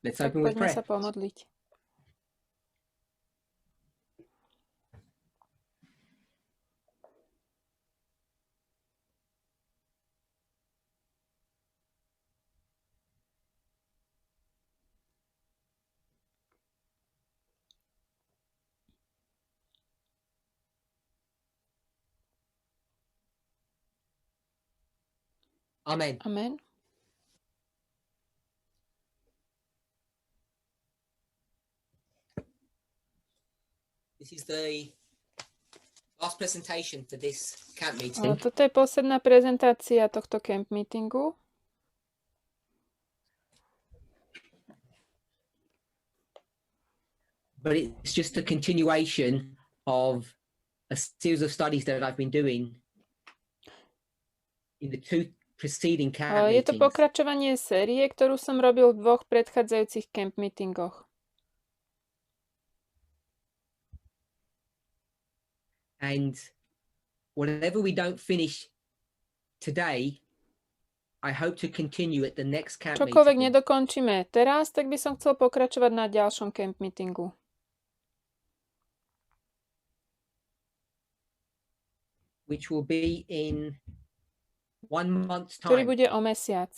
Let's Tak open with poďme prayer. sa pomodliť. Amen. Amen. This is the last presentation for this camp A meeting. toto je posledná prezentácia tohto camp meetingu. But it's just a continuation of a series of studies that I've been doing in the two preceding camp Je to meetings. pokračovanie série, ktorú som robil v 2 predchádzajúcich camp meetingoch. And whatever we don't finish today, I hope to continue at the next camp Čokoľvek meeting, nedokončíme teraz, tak by som chcel pokračovať na ďalšom camp meetingu, which will be in 1 month's ktorý time. bude o mesiac.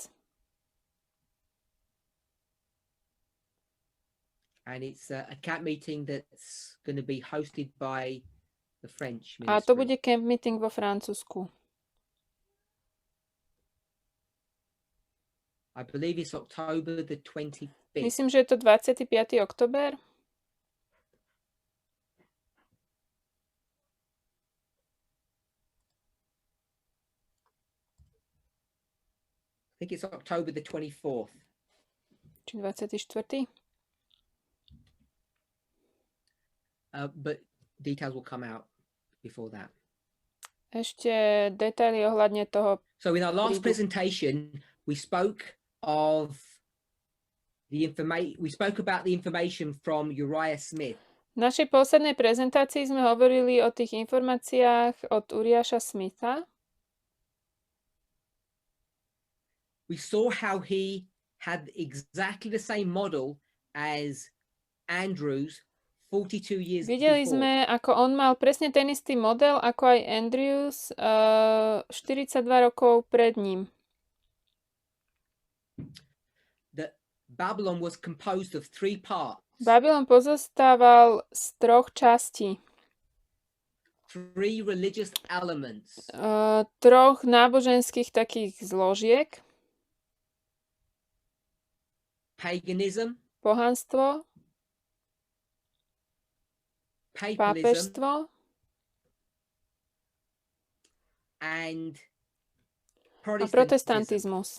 And it's a camp meeting that's going to be hosted by the French A to ministry. bude camp meeting vo Francúzsku. I believe it's October the 25th. Myslím, že je to 25. október. I think it's October the 24th. Či 24. But details will come out before that. Ešte detaily ohľadne toho. So in our last prídu. presentation, we spoke of the information. We spoke about the information from Uriah Smith. V našej poslednej prezentácii sme hovorili o tých informáciách od Uriáša Smitha. We saw how he had exactly the same model as Andrews 42 years Videli before. sme, ako on mal presne ten istý model, ako aj Andrews 42 rokov pred ním. That Babylon was composed of 3 parts. Babylon pozostával z 3 častí. 3 religious elements. 3 náboženských takých zložiek. Paganism, Pohanstvo, papalism, pápežstvo and a Protestantism. protestantizmus.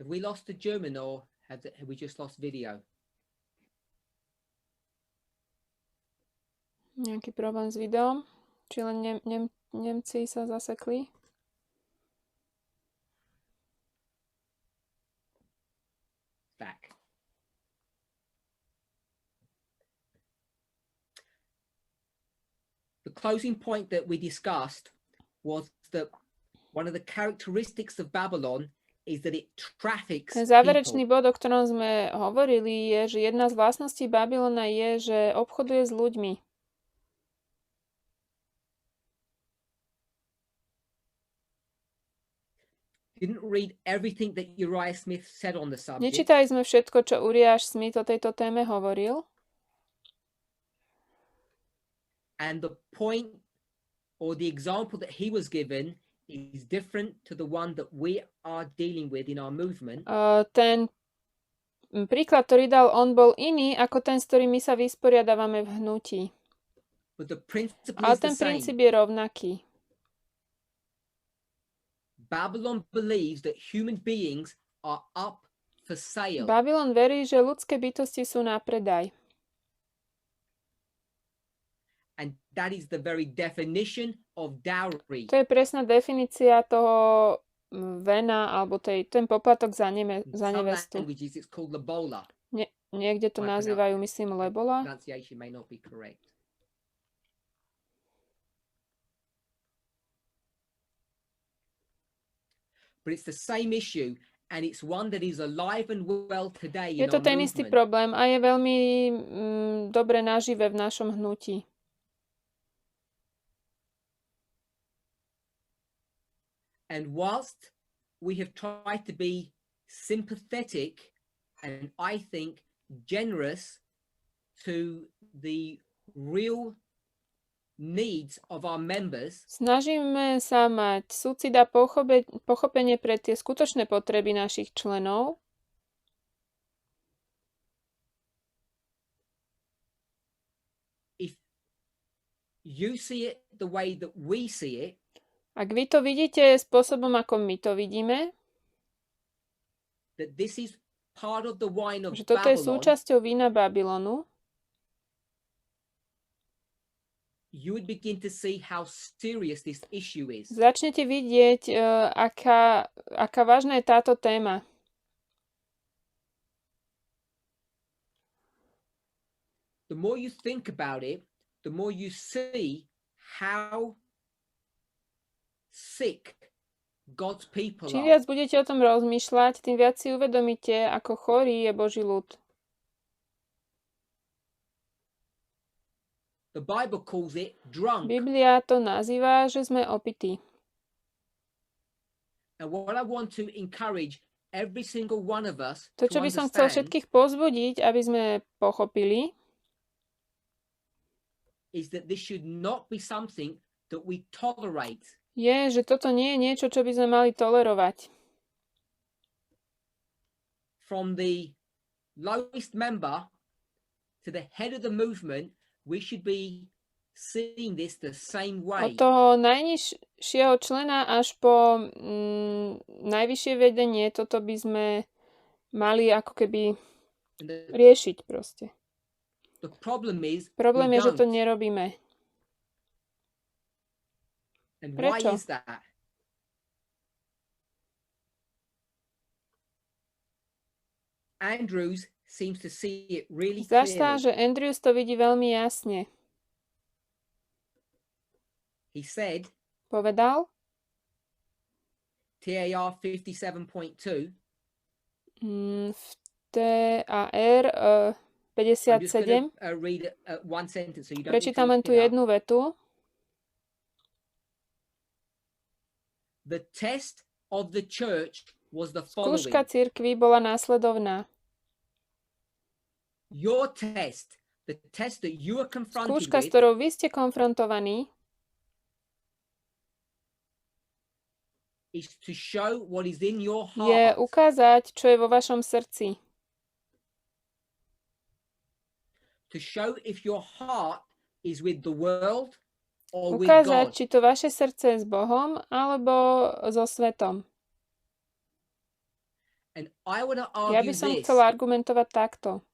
Have we lost the German or have we just lost video? Nejaký problém s videom? Či len Nemci sa zasekli? Back. The closing point that we discussed was that one of the characteristics of Babylon is that it traffics Ten záverečný people. bod, o ktorom sme hovorili, je, že jedna z vlastností Babylona je, že obchoduje s ľuďmi. Didn't read everything that Uriah Smith said on the subject. Nečítali sme všetko, čo Uriáš Smith o tejto téme hovoril. And the point or the example that he was given is different to the one that we are dealing with in our movement. Ten príklad, ktorý dal on, bol iný ako ten, s ktorým my sa vysporiadávame v hnutí. But the principle Ale is the ten princíp same. je rovnaký. Babylon believes that human beings are up for sale. Babylon verí, že ľudské bytosti sú na predaj. And that is the very definition of dowry. To je presná definícia toho vena, alebo ten poplatok za In some nevestu. languages it's called lobola. Niekde to nazývajú, myslím, lebola. Pronunciation may not be correct. But it's the same issue. and it's one that is alive and well today Je in to our ten istý movement. problém a je veľmi dobre nažive v našom hnutí. And whilst we have tried to be sympathetic and I think generous to the real needs of our members, Snažíme sa mať súcit a pochopenie pre tie skutočné potreby našich členov. if you see it the way that we see it, Ak vy to vidíte spôsobom, ako my to vidíme, that this is part of the wine of že toto je Babylon, súčasťou vína Babylonu, you would begin to see how serious this issue is. začnete vidieť, aká vážna je táto téma. The more you think about it, the more you see how sick God's people Čím are. viac budete o tom rozmýšľať, tým viac si uvedomíte, ako chorý je Boží ľud. The Bible calls it drunk. Biblia to nazýva, že sme opití. And what I want to encourage every single one of us To, to čo by som chcel understand všetkých povzbudiť, aby sme pochopili, is that this should not be something that we tolerate. je, že toto nie je niečo, čo by sme mali tolerovať. From the lowest member to the head of the movement, we should be seeing this the same way. Od toho najnižšieho člena až po najvyššie vedenie, toto by sme mali ako keby And riešiť proste. the problem is Problém we je, že to don't. nerobíme. And why Prečo? is that? Andrews seems to see it really Zdá sa, clearly. že Andrews to vidí veľmi jasne. He said, Povedal, TAR 57.2, v TAR I'm just going 57, to read one sentence so you don't need to prečítam len look tú it up. jednu vetu. The test of the church was the following. Skúška cirkvi bola následovná. Your test, the test that you are confronted Skúška, s with, ktorou vy ste konfrontovaní, is to show what is in your je heart. ukázať, čo je vo vašom srdci. To show if your heart is with the world or with Ukázať, God. či to vaše srdce je s Bohom alebo so svetom. And I want to Ja argue by som this. chcela argumentovať takto.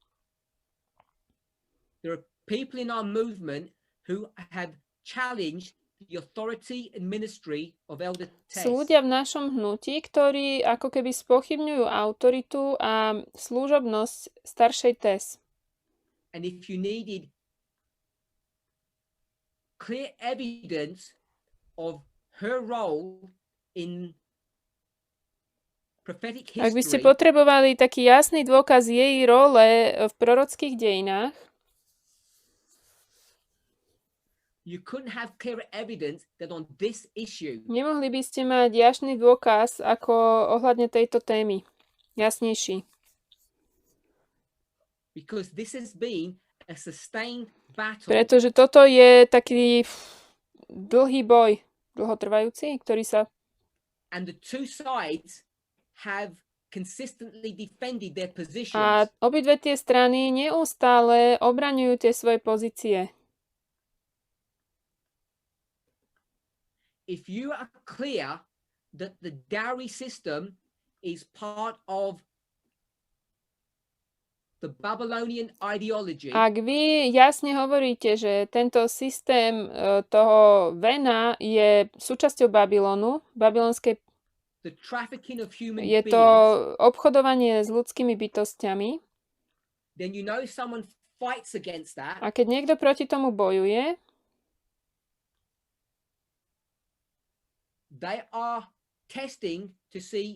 There are people in our movement who have challenged the authority and ministry of Elder Tess. Sú ľudia v našom hnutí, ktorí ako keby spochybňujú autoritu a služobnosť staršej Tess. And if you needed clear evidence of her role in prophetic Ak by ste history, potrebovali taký jasný dôkaz jej role v prorockých dejinách, you couldn't have clearer evidence than on this issue. nemohli by ste mať jasný dôkaz ako ohľadne tejto témy. Jasnejší. Because this has been a sustained battle. Pretože toto je taký dlhý boj, dlhotrvajúci, ktorý sa... And the two sides have consistently defended their positions. A obidve tie strany neustále obraňujú tie svoje pozície. If you are clear that the dowry system is part of the Babylonian ideology, Ak vy jasne hovoríte, že tento systém toho vena je súčasťou Babylonu, babylonskej, the trafficking of human je to beings, obchodovanie s ľudskými bytostiami, then you know if someone fights against that, a keď niekto proti tomu bojuje, they are testing to see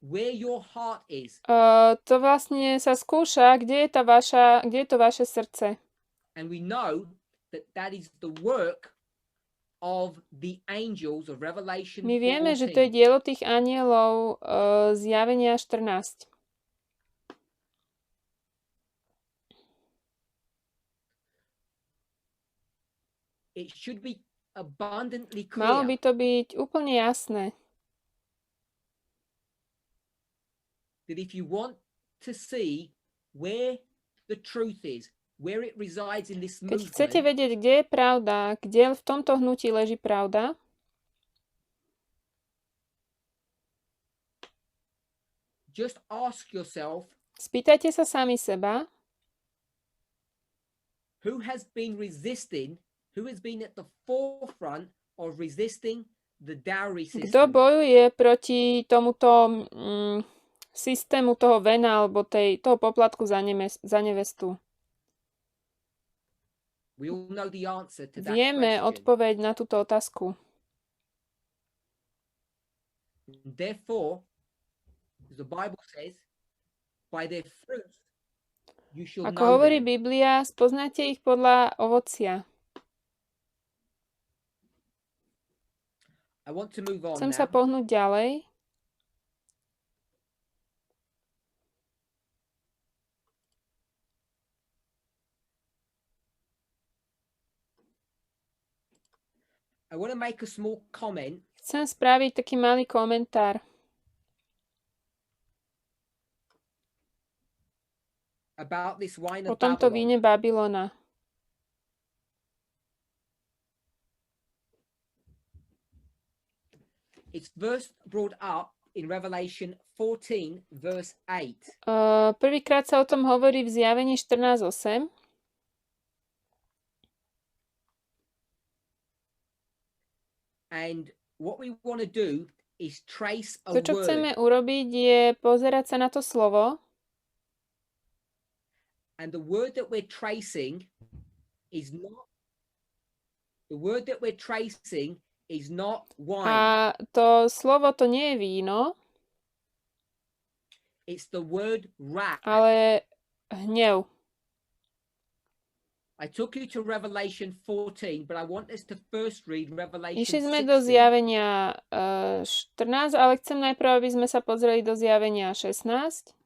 where your heart is. To vlastne sa skúša, kde je to vaše srdce. And we know that that is the work of the angels of Revelation 14. My vieme, že to je dielo tých anielov zjavenia 14. It should be abundantly Malo clear by to byť úplne jasné, that if you want to see where the truth is, where it resides in this keď chcete movement, vedieť, kde je pravda, kde v tomto hnutí leží pravda, just ask yourself, spýtajte sa sami seba, who has been at the forefront of resisting the dowry kto system? bojuje proti tomuto systému toho vena alebo toho poplatku za nevestu. We all know the answer to that Vieme question. odpoveď na túto otázku. Therefore, as the Bible says, by their fruits you shall Ako know hovorí them. Biblia, spoznáte ich podľa ovocia. I want to move on Chcem now. sa pohnúť ďalej. I want to make a small comment Chcem spraviť taký malý komentár about this wine o of tomto Babylon. víne Babylona. It's first brought up in Revelation 14, verse 8. Prvýkrát sa o tom hovorí v Zjavení 14:8. And what we want to do is trace a To, čo word. chceme urobiť, je pozerať sa na to slovo. And the word that we're tracing is not wine. A to slovo to nie je víno, It's the word wrath. ale hnev. I took you to Revelation 14, but I want us to first read Revelation Išli sme 16. do Zjavenia 14, ale chcem najprv, aby sme sa pozreli do Zjavenia 16.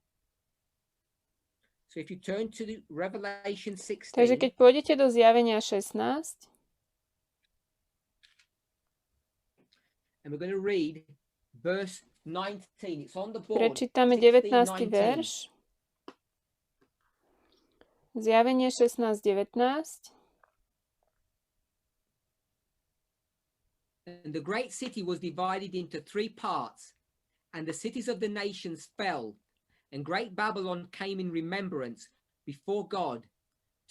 So if you turn to Revelation 16, Takže keď pôjdete do Zjavenia 16, and we're going to read verse 19. It's on the board. prečítame 16, 19. 19. verš. Zjavenie 16:19. And the great city was divided into 3 parts, and the cities of the nations fell, and great Babylon came in remembrance before God,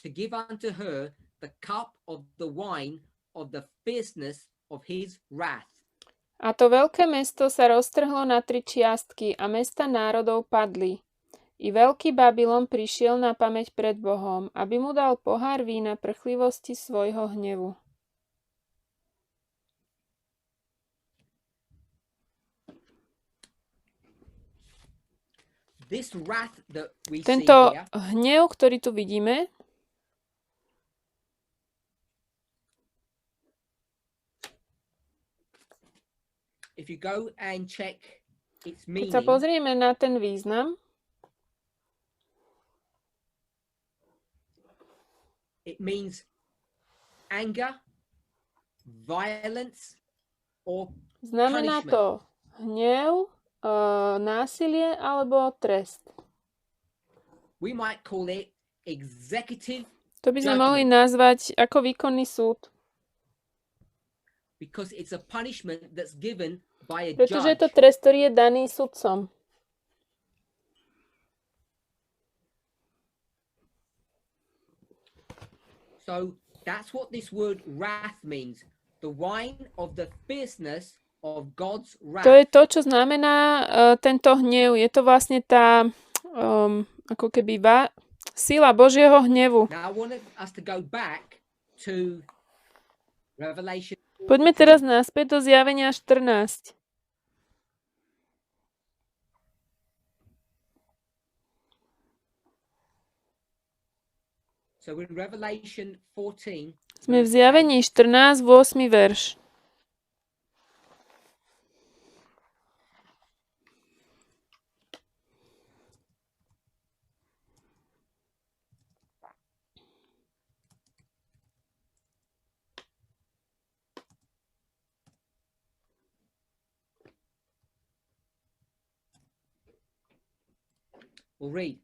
to give unto her the cup of the wine of the fierceness of his wrath. A to veľké mesto sa roztrhlo na 3 čiastky a mesta národov padli. I veľký Babylon prišiel na pamäť pred Bohom, aby mu dal pohár vína prchlivosti svojho hnevu. This wrath that we Tento see here, hnev, ktorý tu vidíme, if you go and check its keď sa meaning, pozrieme na ten význam, it means anger, violence, or znamená punishment. to hnev, násilie alebo trest. We might call it executive To by sme judgment, mohli nazvať ako výkonný súd, because it's a punishment that's given by a pretože je to judge. trest, ktorý je daný sudcom. So that's what this word wrath means. The wine of the fierceness of God's wrath. To je to, čo znamená tento hnev. Je to vlastne tá ako keby sila Božieho hnevu. Now I want us to go back to Revelation. Poďme teraz naspäť do Zjavenia 14. So in Revelation 14, Sme v Zjavení 14, 8. verš. we'll read.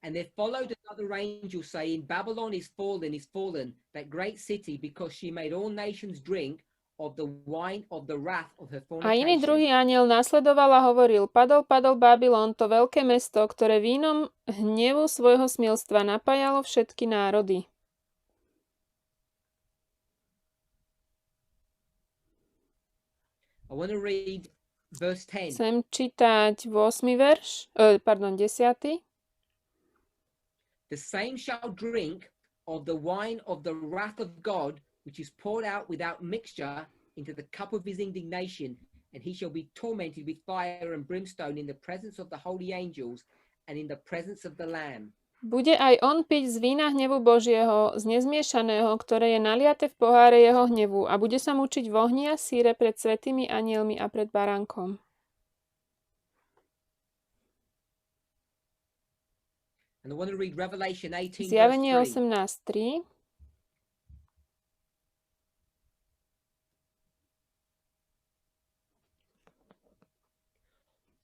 And there followed another angel saying, Babylon is fallen, that great city, because she made all nations drink of the wine of the wrath of her A iný fornication. druhý anjel nasledoval a hovoril, padol Babylon, to veľké mesto, ktoré vínom hnevu svojho smilstva napájalo všetky národy. I want to read verse 10. Chcem čítať 8. verš, 10. The same shall drink of the wine of the wrath of God, which is poured out without mixture into the cup of his indignation, and he shall be tormented with fire and brimstone in the presence of the holy angels and in the presence of the Lamb. Bude aj on piť z vína hnevu Božieho, z nezmiešaného, ktoré je naliate v poháre jeho hnevu, a bude sa mučiť v ohni a síre pred svätými anjelmi a pred baránkom. And I want to read Revelation 18, Zjavenie verse 3. 18.3.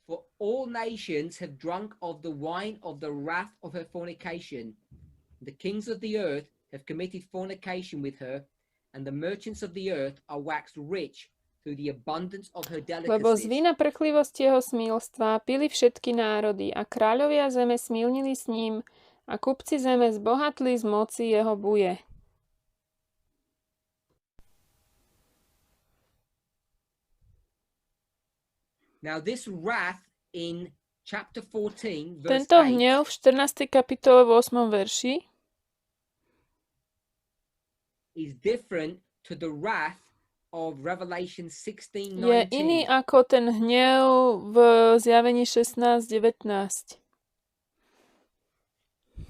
For all nations have drunk of the wine of the wrath of her fornication. The kings of the earth have committed fornication with her, and the merchants of the earth are waxed rich through the abundance of her Lebo z delicacies. vína prchlivosti jeho smilstva pili všetky národy a kráľovia zeme smilnili s ním a kupci zeme zbohatli z moci jeho buje. Now this wrath in chapter 14, verse Tento 8, hnev v 14. kapitole v 8. verši is different to the wrath of Revelation 16, je 19. iný ako ten hnev v Zjavení 16.19.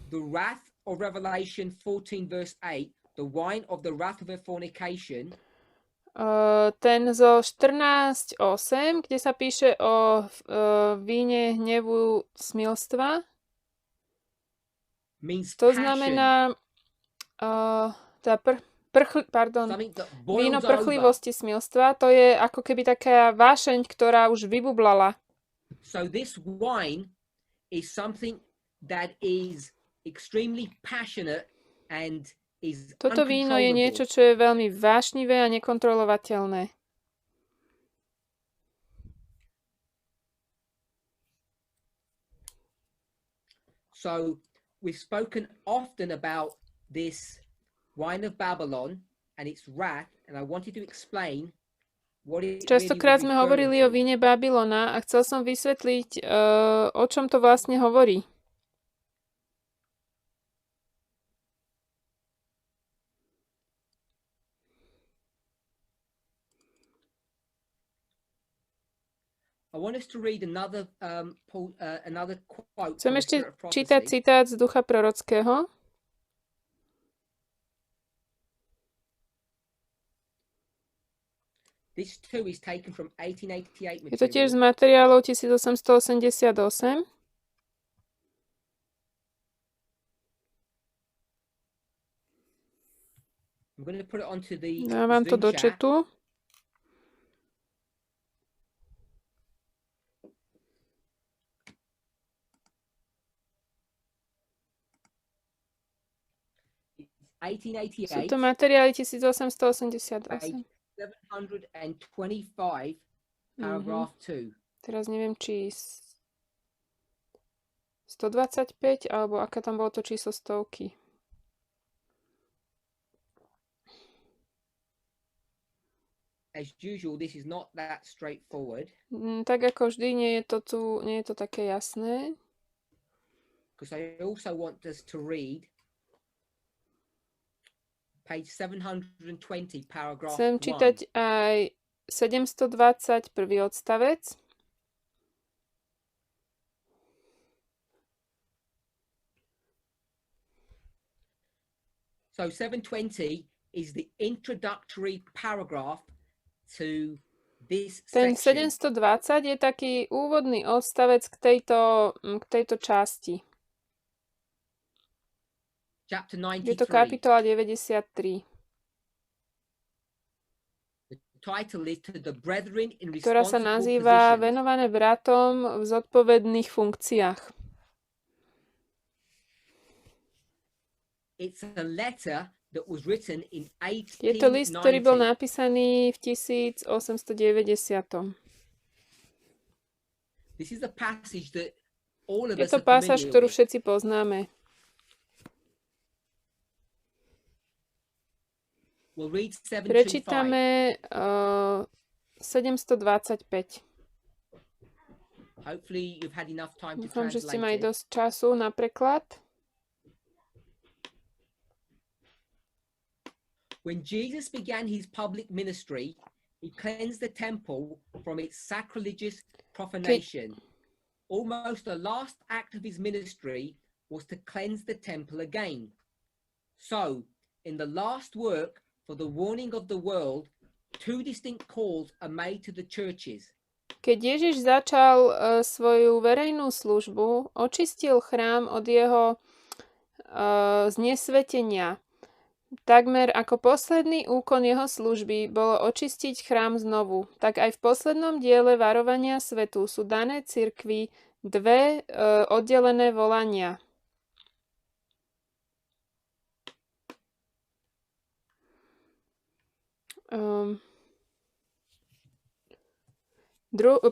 The wrath of Revelation 14, verse 8, the wine of the wrath of her fornication, Ten zo 14.8, kde sa píše o víne hnevu smilstva, means to passion, znamená something that víno boils over. prchlivosti smilstva, to je ako keby taká vášeň, ktorá už vybublala. So this wine is something that is extremely passionate and is Toto víno je niečo, čo je veľmi vášnivé a nekontrolovateľné. So we've spoken often about this wine of Babylon and its wrath, and I wanted to explain what it Častokrát really sme was hovorili o referring to. víne Babylona a chcel som vysvetliť, o čom to vlastne hovorí. I want us to read another quote Chcem from the ešte Spirit of čítať Prophecy. citát z ducha prorockého. This too is taken from 1888 Je to tiež z material. materiálov 1888. I'm going to put it onto the Dávam to Zoom do chat. chatu. Sú 1888, to materiály 1888. page 725, paragraph 2. Teraz neviem, či 125, alebo aké tam bolo to číslo stovky. As usual, this is not that straightforward Tak ako vždy, nie je to také jasné. because I also want us to read page 720, paragraph Chcem 1. čítať aj 720, prvý odstavec. So 720 is the introductory paragraph to this Ten section. 720 je taký úvodný odstavec k tejto časti. Chapter Je to 93. kapitola 93, The title is to the brethren in ktorá sa responsible nazýva positions. Venované bratom v zodpovedných funkciách. It's a letter that was written in Je to list, ktorý bol 1890. napísaný v 1890. This is a passage that all of Je us to are pasáž, familiar ktorú with. všetci poznáme. We'll read 725. Prečítame 725. Hopefully you've had enough time to Dúfam, že ste translate mali it. dosť času na preklad. When Jesus began his public ministry, he cleansed the temple from its sacrilegious profanation. Almost the last act of his ministry was to cleanse the temple again. So, in the last work for the warning of the world, two distinct calls are made to the churches. Keď Ježiš začal svoju verejnú službu, očistil chrám od jeho znesvetenia. Takmer ako posledný úkon jeho služby bolo očistiť chrám znovu, tak aj v poslednom diele varovania svetu sú dané cirkvi dve oddelené volania.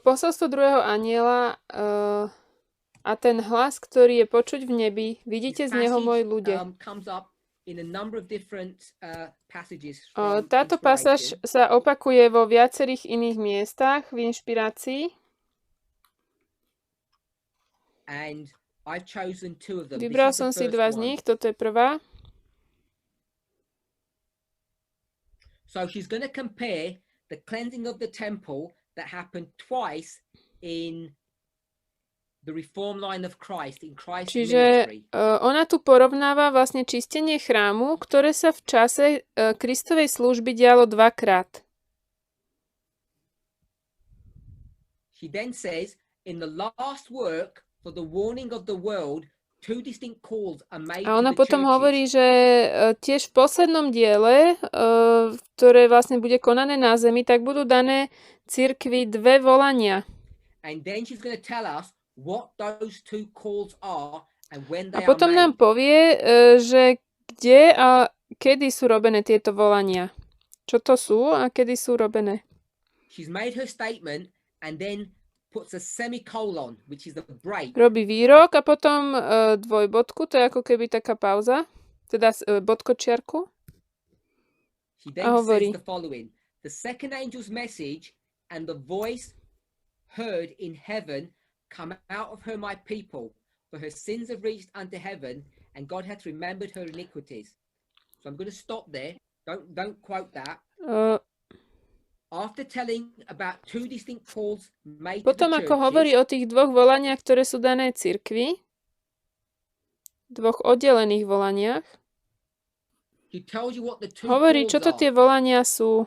Posolstvo druhého anjela a ten hlas, ktorý je počuť v nebi, vidíte z neho, moji ľudia. Táto pasáž sa opakuje vo viacerých iných miestach v inšpirácii. Vybral som si dva z nich, toto je prvá. So she's going to compare the cleansing of the temple that happened twice in the reform line of Christ, in Christ's ministry. Ona tu porovnáva vlastne čistenie chrámu, ktoré sa v čase Kristovej služby dialo dvakrát. She then says, in the last work for the warning of the world, two distinct calls are made a ona to the potom churches. hovorí, že tiež v poslednom diele, ktoré vlastne bude konané na zemi, tak budú dané cirkvi dve volania. And then she's going to tell us what those two calls are and when they a potom are nám made. povie, že kde a kedy sú robené tieto volania. Čo to sú a kedy sú robené. She's made her statement and then puts a semicolon, which is a break. Robí výrok a potom dvojbodku, to je ako keby taká pauza, teda bodkočiarku. She then says the following. The second angel's message and the voice heard in heaven come out of her, my people, for her sins have reached unto heaven, and God hath remembered her iniquities. So I'm going to stop there. Don't quote that. After telling about two distinct calls made potom to the ako churches, hovorí o tých dvoch volaniach, ktoré sú dané cirkvi, dvoch oddelených volaniach, he tells you what the two hovorí, calls čo to are. tie volania sú.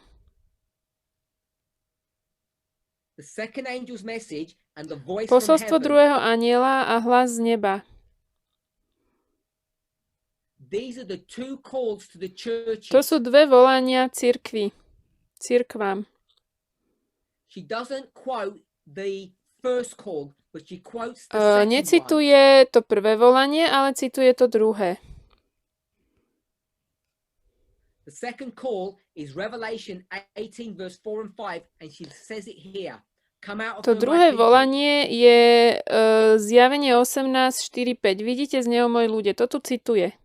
The second angel's message and the voice Posolstvo from heaven. druhého anjela a hlas z neba. These are the two calls to the churches. To sú dve volania cirkvám. She doesn't quote the first call, but she quotes the second one. Necituje to prvé volanie, ale cituje to druhé. The second call is Revelation 18 verse 4 and 5, and she says it here. Come out of To her, my druhé people. volanie je Zjavenie 18:4-5. Vidíte z neho, moji ľudia. To tu cituje.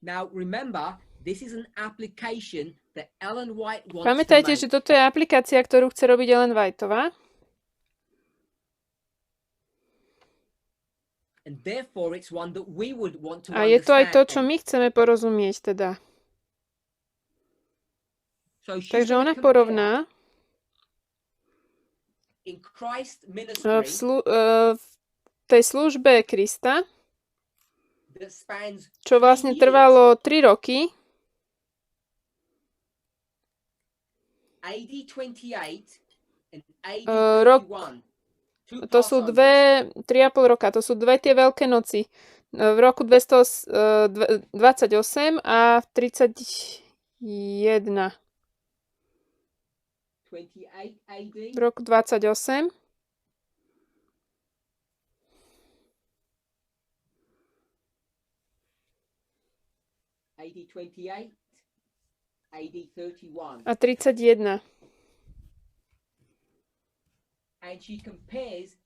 Now remember, this is an application that Ellen White wants Pamätajte, to že make. toto je aplikácia, ktorú chce robiť Ellen Whiteová. And therefore it's one that we would want to A je to aj to, čo understand. my chceme porozumieť teda. So she's Takže gonna ona compare porovná in Christ's v ministry tej službe Krista that spans čo vlastne trvalo 3 roky. AD 28 and AD Rok, 31. to sú 3,5 roka, to sú dve tie veľké noci. V roku 228 a v 31. 28 AD. V roku 28. AD 28, AD 31. A 31. And she compares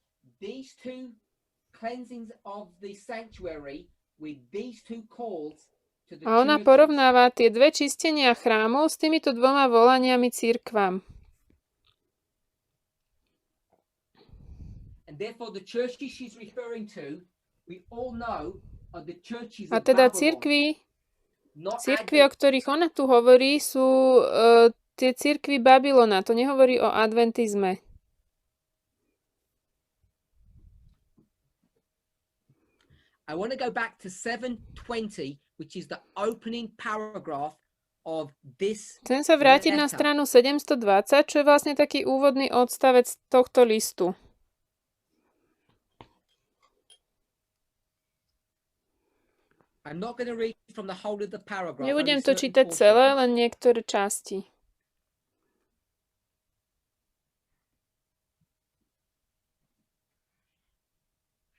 these two cleansings of the sanctuary with these two calls to the A ona churches. porovnáva tie dve čistenia chrámov s týmito dvoma volaniami cirkvám. And therefore the churches she's referring to, we all know are the churches A of teda Babylon. cirkvi, o ktorých ona tu hovorí, sú tie cirkvi Babylona. To nehovorí o adventizme. I want to go back to 720, which is the opening paragraph of this. Chcem sa vrátiť na letter. stranu 720, čo je vlastne taký úvodný odstavec tohto listu. I'm not going to read from the whole of the paragraph. Nebudem only to certain čítať portions. celé, len niektoré časti.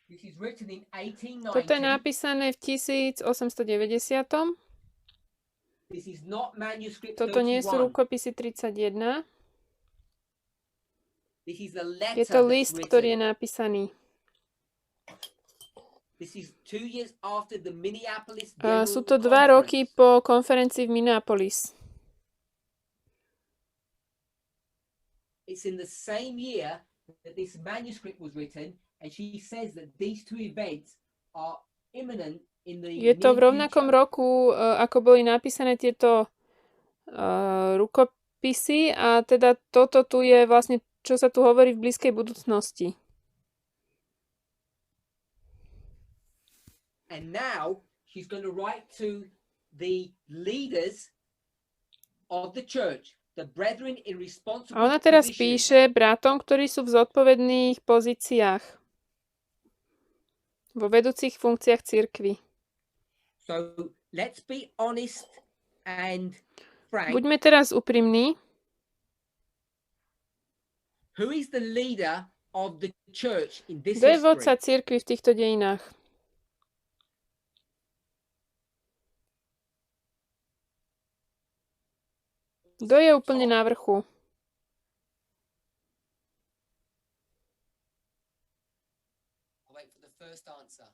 This is written in 1890. Toto je napísané v 1890. This is not manuscript Toto nie sú 31. rukopisy 31. This is a letter Je to that's list, written. ktorý je napísaný. This is 2 years after the Minneapolis Sú General to 2 roky Conference. po konferencii v Minneapolis. It's in the same year that this manuscript was written, and she says that these two events are imminent in the Je to v near rovnakom future. roku, ako boli napísané tieto rukopisy a teda toto tu je vlastne, čo sa tu hovorí v blízkej budúcnosti. And now she's going to write to the leaders of the church, the brethren in responsible A ona teraz positions. píše bratom, ktorí sú v zodpovedných pozíciách, vo vedúcich funkciách cirkvi. So let's be honest and frank. Buďme teraz úprimní. Who is the leader of the church in this Kto je vodca history? cirkvi v týchto dejinách? Kto je úplne na vrchu? I'll wait for the first answer.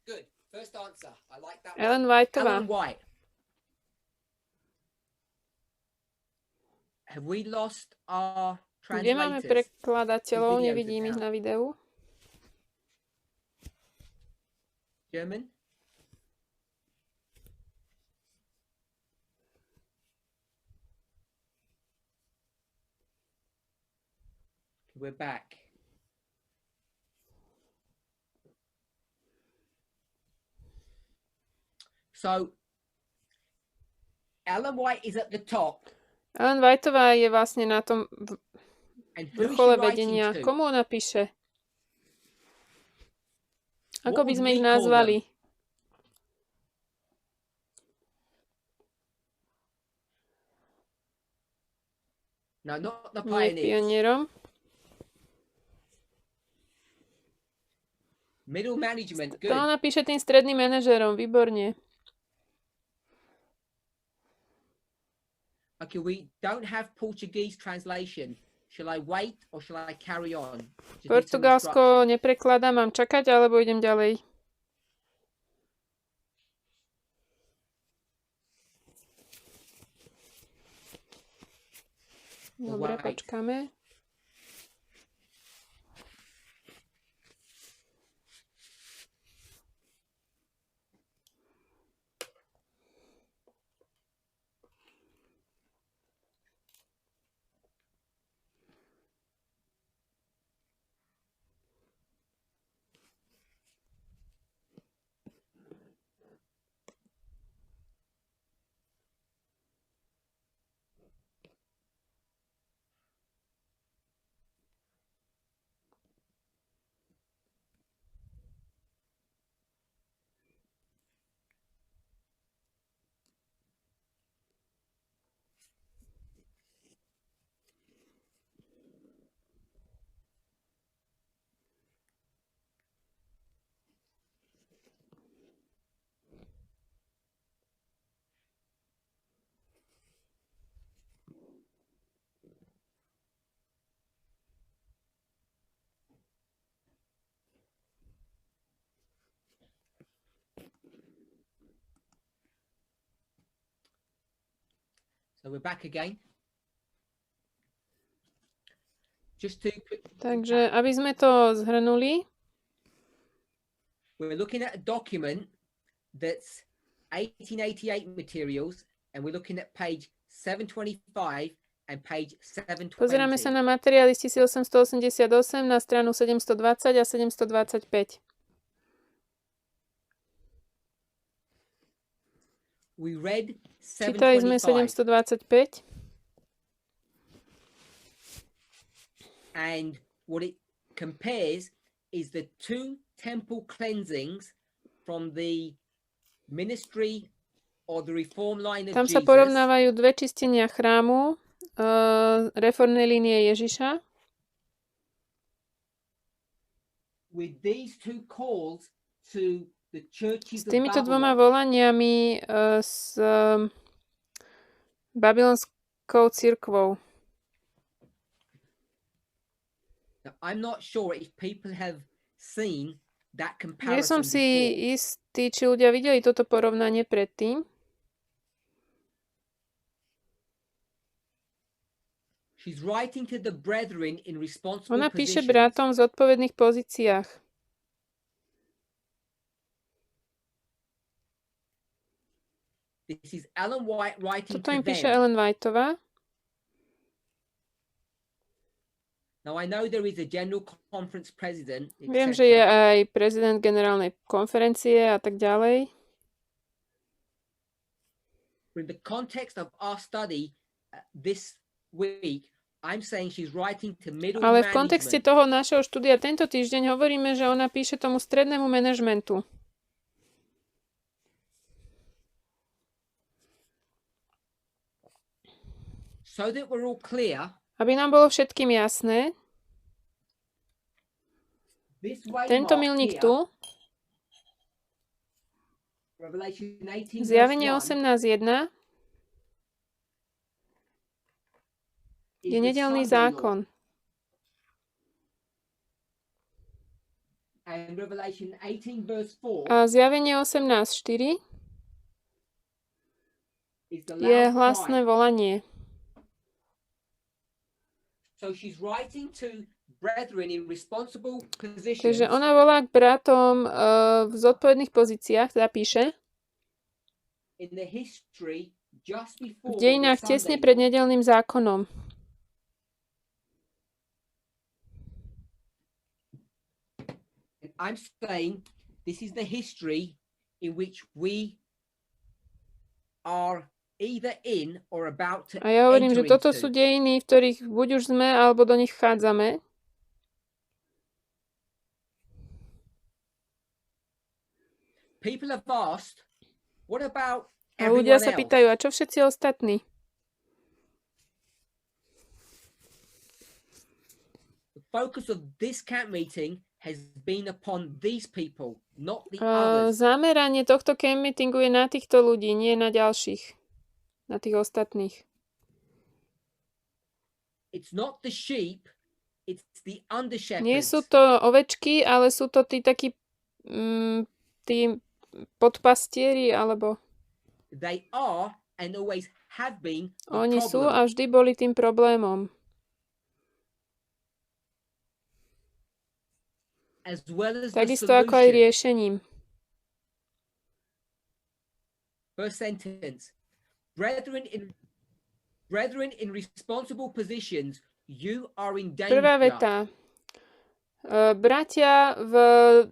Good. First answer. I like that one. Ellen Whiteová. Ellen White. Have we lost our Kde máme translators? prekladateľov? Videos Nevidím ich now. na videu. German? We're back. So, Ellen White is at the top. Ellen Whiteová je vlastne na tom And who is she vrchole writing vedenia. to? Komu ona píše? Ako What by would sme we ich call nazvali? No, not the Nie pioneers. pionierom. Middle management, To good. ona píše tým stredným manažérom. Výborne. Okay, we don't have Portuguese translation. Shall I wait or shall I carry on? Just need some Portugalsko neprekladám. Mám čakať, alebo idem ďalej? Dobre, White. počkáme. So we're back again. Takže, aby sme to zhrnuli, we're looking at a document that's 1888 materials, and we're looking at page 725 and page 720. Pozeráme sa na materiály z 1888 na stranu 720 a 725. We read 725. Čítali sme 725. And what it compares is the two temple cleansings from the ministry or the reform line of Tam Jesus. sa porovnávajú dve čistenia chrámu, reformnej línie Ježiša. With these two calls to the churches S týmito of dvoma Babylon. volaniami s babylonskou cirkvou. Now, I'm not sure if people have seen that comparison. Nie som si istý, či ľudia videli toto porovnanie predtým. She's writing to the brethren in responsible Ona píše positions. bratom v zodpovedných pozíciách. This is Ellen White writing Toto to im píše them. Ellen Whiteová. Now I know there is a general conference president, Viem, etc. že je aj prezident generálnej konferencie a tak ďalej. In the context of our study this week, I'm saying she's writing to middle Ale v management. kontexte toho našeho štúdia tento týždeň hovoríme, že ona píše tomu strednému manažmentu. So that we're all clear, Aby nám bolo všetkým jasné, this tento waymark milník here, tu, Revelation 18, Zjavenie verse 1, 18.1, is je the nedeľný Sunday law. zákon. And Revelation 18, verse 4 A Zjavenie 18.4 is the je loud hlasné cry. volanie. So she's writing to brethren in responsible positions. Takže ona volá k bratom v zodpovedných pozíciách, teda píše, In the history just v before dejinách the tesne Sunday pred law. nedeľným zákonom. And I'm saying this is the history in which we are either in or about to A ja hovorím, že enter toto into. sú dejiny, v ktorých buď už sme, alebo do nich vchádzame. People have asked, what about A ľudia everyone sa else? pýtajú, a čo všetci ostatní? The focus of this camp meeting has been upon these people, not the others. Zameranie tohto camp meetingu je na týchto ľudí, nie na ďalších. Na tých ostatných. It's not the sheep, it's the under Nie shepherds. sú to ovečky, ale sú to tí takí tí podpastieri, alebo They are and always have been the oni sú problem. a vždy boli tým problémom. As well as Takisto the ako aj solution. riešením. First sentence. Brethren in responsible positions, you are in danger. Prvá veta. Bratia v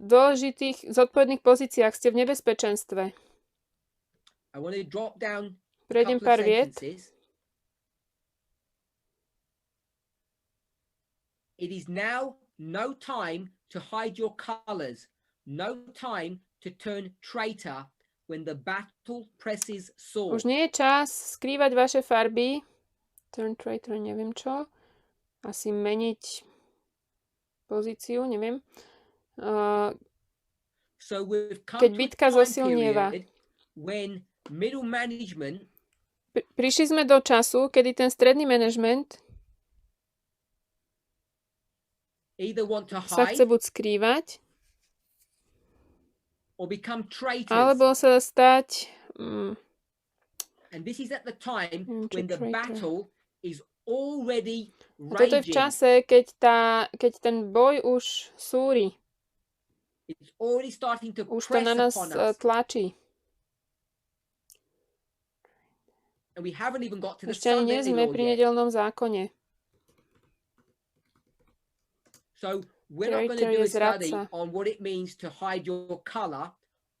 dôležitých zodpovedných pozíciách ste v nebezpečenstve. I want to drop down a Prejdem couple of pár viet. sentences. It is now no time to hide your colors, no time to turn traitor when the battle presses sore. Už nie je čas skrývať vaše farby. Turn traitor, neviem čo. Asi meniť pozíciu, neviem. So we've come Keď to a bitka time zosilnieva. period when middle management Prišli sme do času, kedy ten stredný manažment either want to sa chce hide buď skrývať, or become traitors. alebo sa stať And this is at the time Neviem, čo when the traitor. battle is already A toto je v raging. čase, keď ten boj už súri. It's already starting to Už to press na nás upon us. tlačí. And we haven't even got to the Ešte ani nie Sunday sme law pri yet. nedeľnom zákone. So we're not going to Traitor do je a study zradca. on what it means to hide your color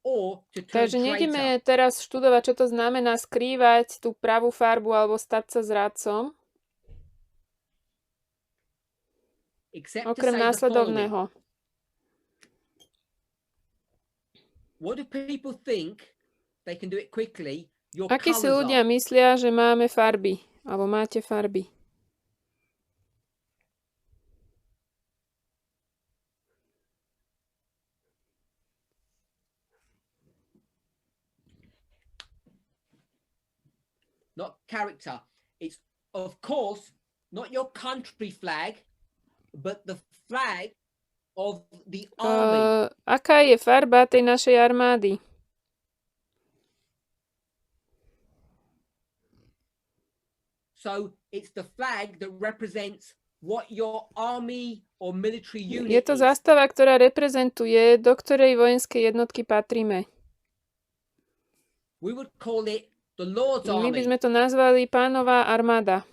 or to turn Takže nejdeme traitor. teraz študovať, čo to znamená skrývať tú pravú farbu alebo stať sa zradcom, Except to okrem say the following. následovného. What do people think they can do it quickly? Your Akí si colors ľudia are. myslia, že máme farby, alebo máte farby? Not character. It's, of course, not your country flag, but the flag of the army. Aká je farba tej našej armády? So it's the flag that represents what your army or military unit Je to is. zástava, ktorá reprezentuje, do ktorej vojenskej jednotky patríme. We would call it the Lord's My by army. sme to nazvali Pánová armáda.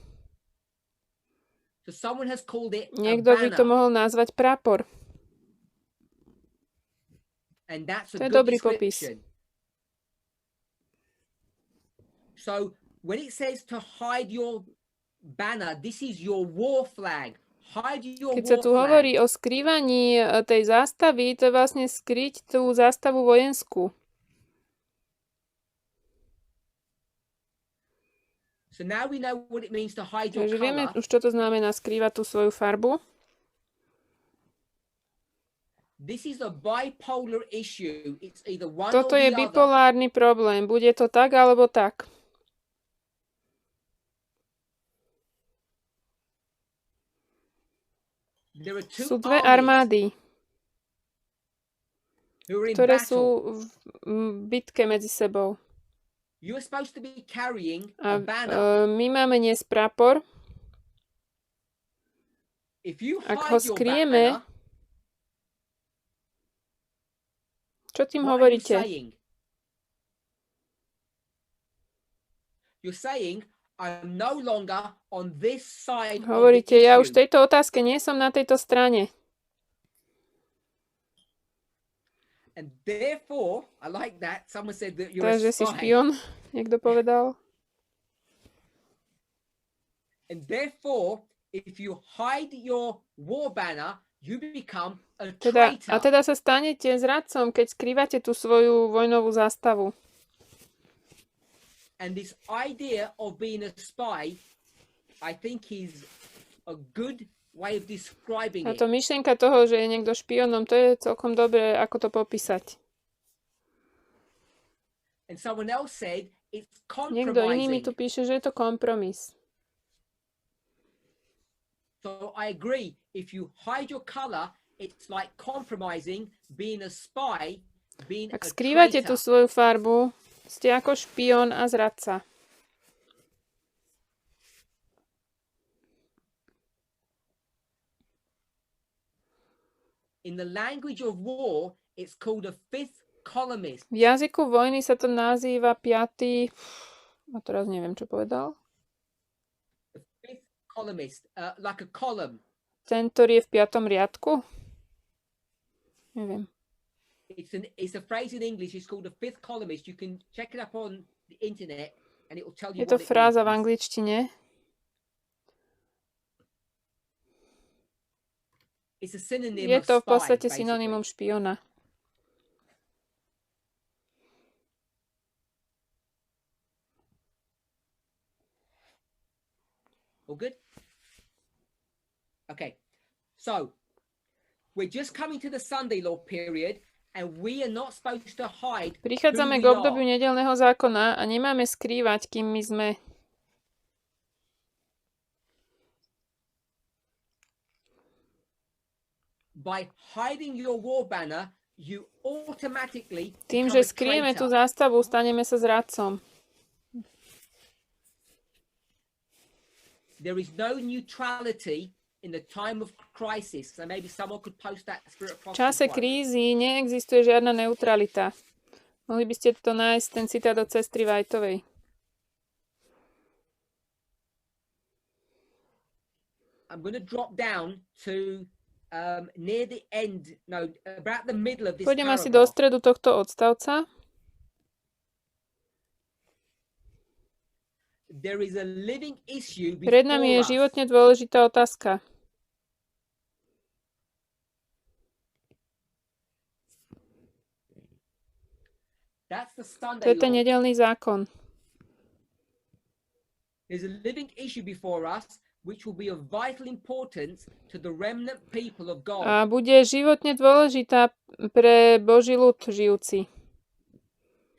So someone has called it a Niekto by to banner. mohol nazvať prapor. And that's a To je good dobrý popis. description. So when it says to hide your banner, this is your war flag. Hide your Keď sa war tu flag. hovorí o skrývaní tej zástavy, to je vlastne skryť tú zástavu vojenskú. So now we know what it means to hide your Takže vieme color. už, čo to znamená skrývať tú svoju farbu. This is a bipolar issue. It's either one Toto or je the other. bipolárny problém. Bude to tak, alebo tak. There are two Sú dve armies armády, who are in ktoré battle. sú v bitke medzi sebou. You are supposed to be carrying A a banner. my máme niesť prapor. If you Ak ho hide your skrieme, banner, čo tým what are you hovoríte? saying? You're saying, I'm no longer on this side Hovoríte, of the ja už v issue. tejto otázke nie som na tejto strane. And therefore, I like that. Someone said that you're Takže a si spy. špion, niekto povedal. And therefore, if you hide your war banner, you become a A traitor. teda sa stanete zradcom, keď skrývate tú svoju vojnovú zástavu. And this idea of being a spy, I think, is a good way of describing A it. to myšlienka toho, že je niekto špionom, to je celkom dobré, ako to popísať. And someone else said it's Niekto iný mi tu compromising. píše, že je to kompromis. So I agree. If you hide your color, it's like compromising, being a spy, being Ak a skrývate tú traitor. svoju farbu, ste ako špion a zradca. In the language of war, it's called a fifth columnist. V jazyku vojny sa to nazýva piatý... A teraz neviem, čo povedal. The fifth columnist, like a column. Ten, ktorý je v 5. riadku? Neviem. It's a phrase in English. It's called a fifth columnist. You can check it up on the internet, and it will tell you Je to what it fráza v means. angličtine. It's a synonym Je of to v spy, podstate basically. synonymum špiona. All good? Okay. So, we're just coming to the Sunday law period, and we are not supposed to hide Prichádzame who k we obdobiu are. nedeľného zákona a nemáme skrývať, kým my sme. By hiding your war banner, you automatically Tým, become že a skryjeme tú traitor. zástavu, staneme sa zradcom. there is no neutrality in the time of crisis. So maybe someone could post that Spirit of V čase Prophecy quote. krízy neexistuje žiadna neutralita. Mohli by ste to nájsť, ten citát od sestry Whiteovej. I'm going to drop down to near the end, no, about the middle of this Pôjdem asi do paragraph. stredu tohto odstavca. There is a living issue Pred nami before je us. životne dôležitá otázka. That's the To Sunday je ten law. nedeľný zákon. There's a living issue before us which will be of vital importance to the remnant people of God. A bude životne dôležitá pre Boží ľud žijúci.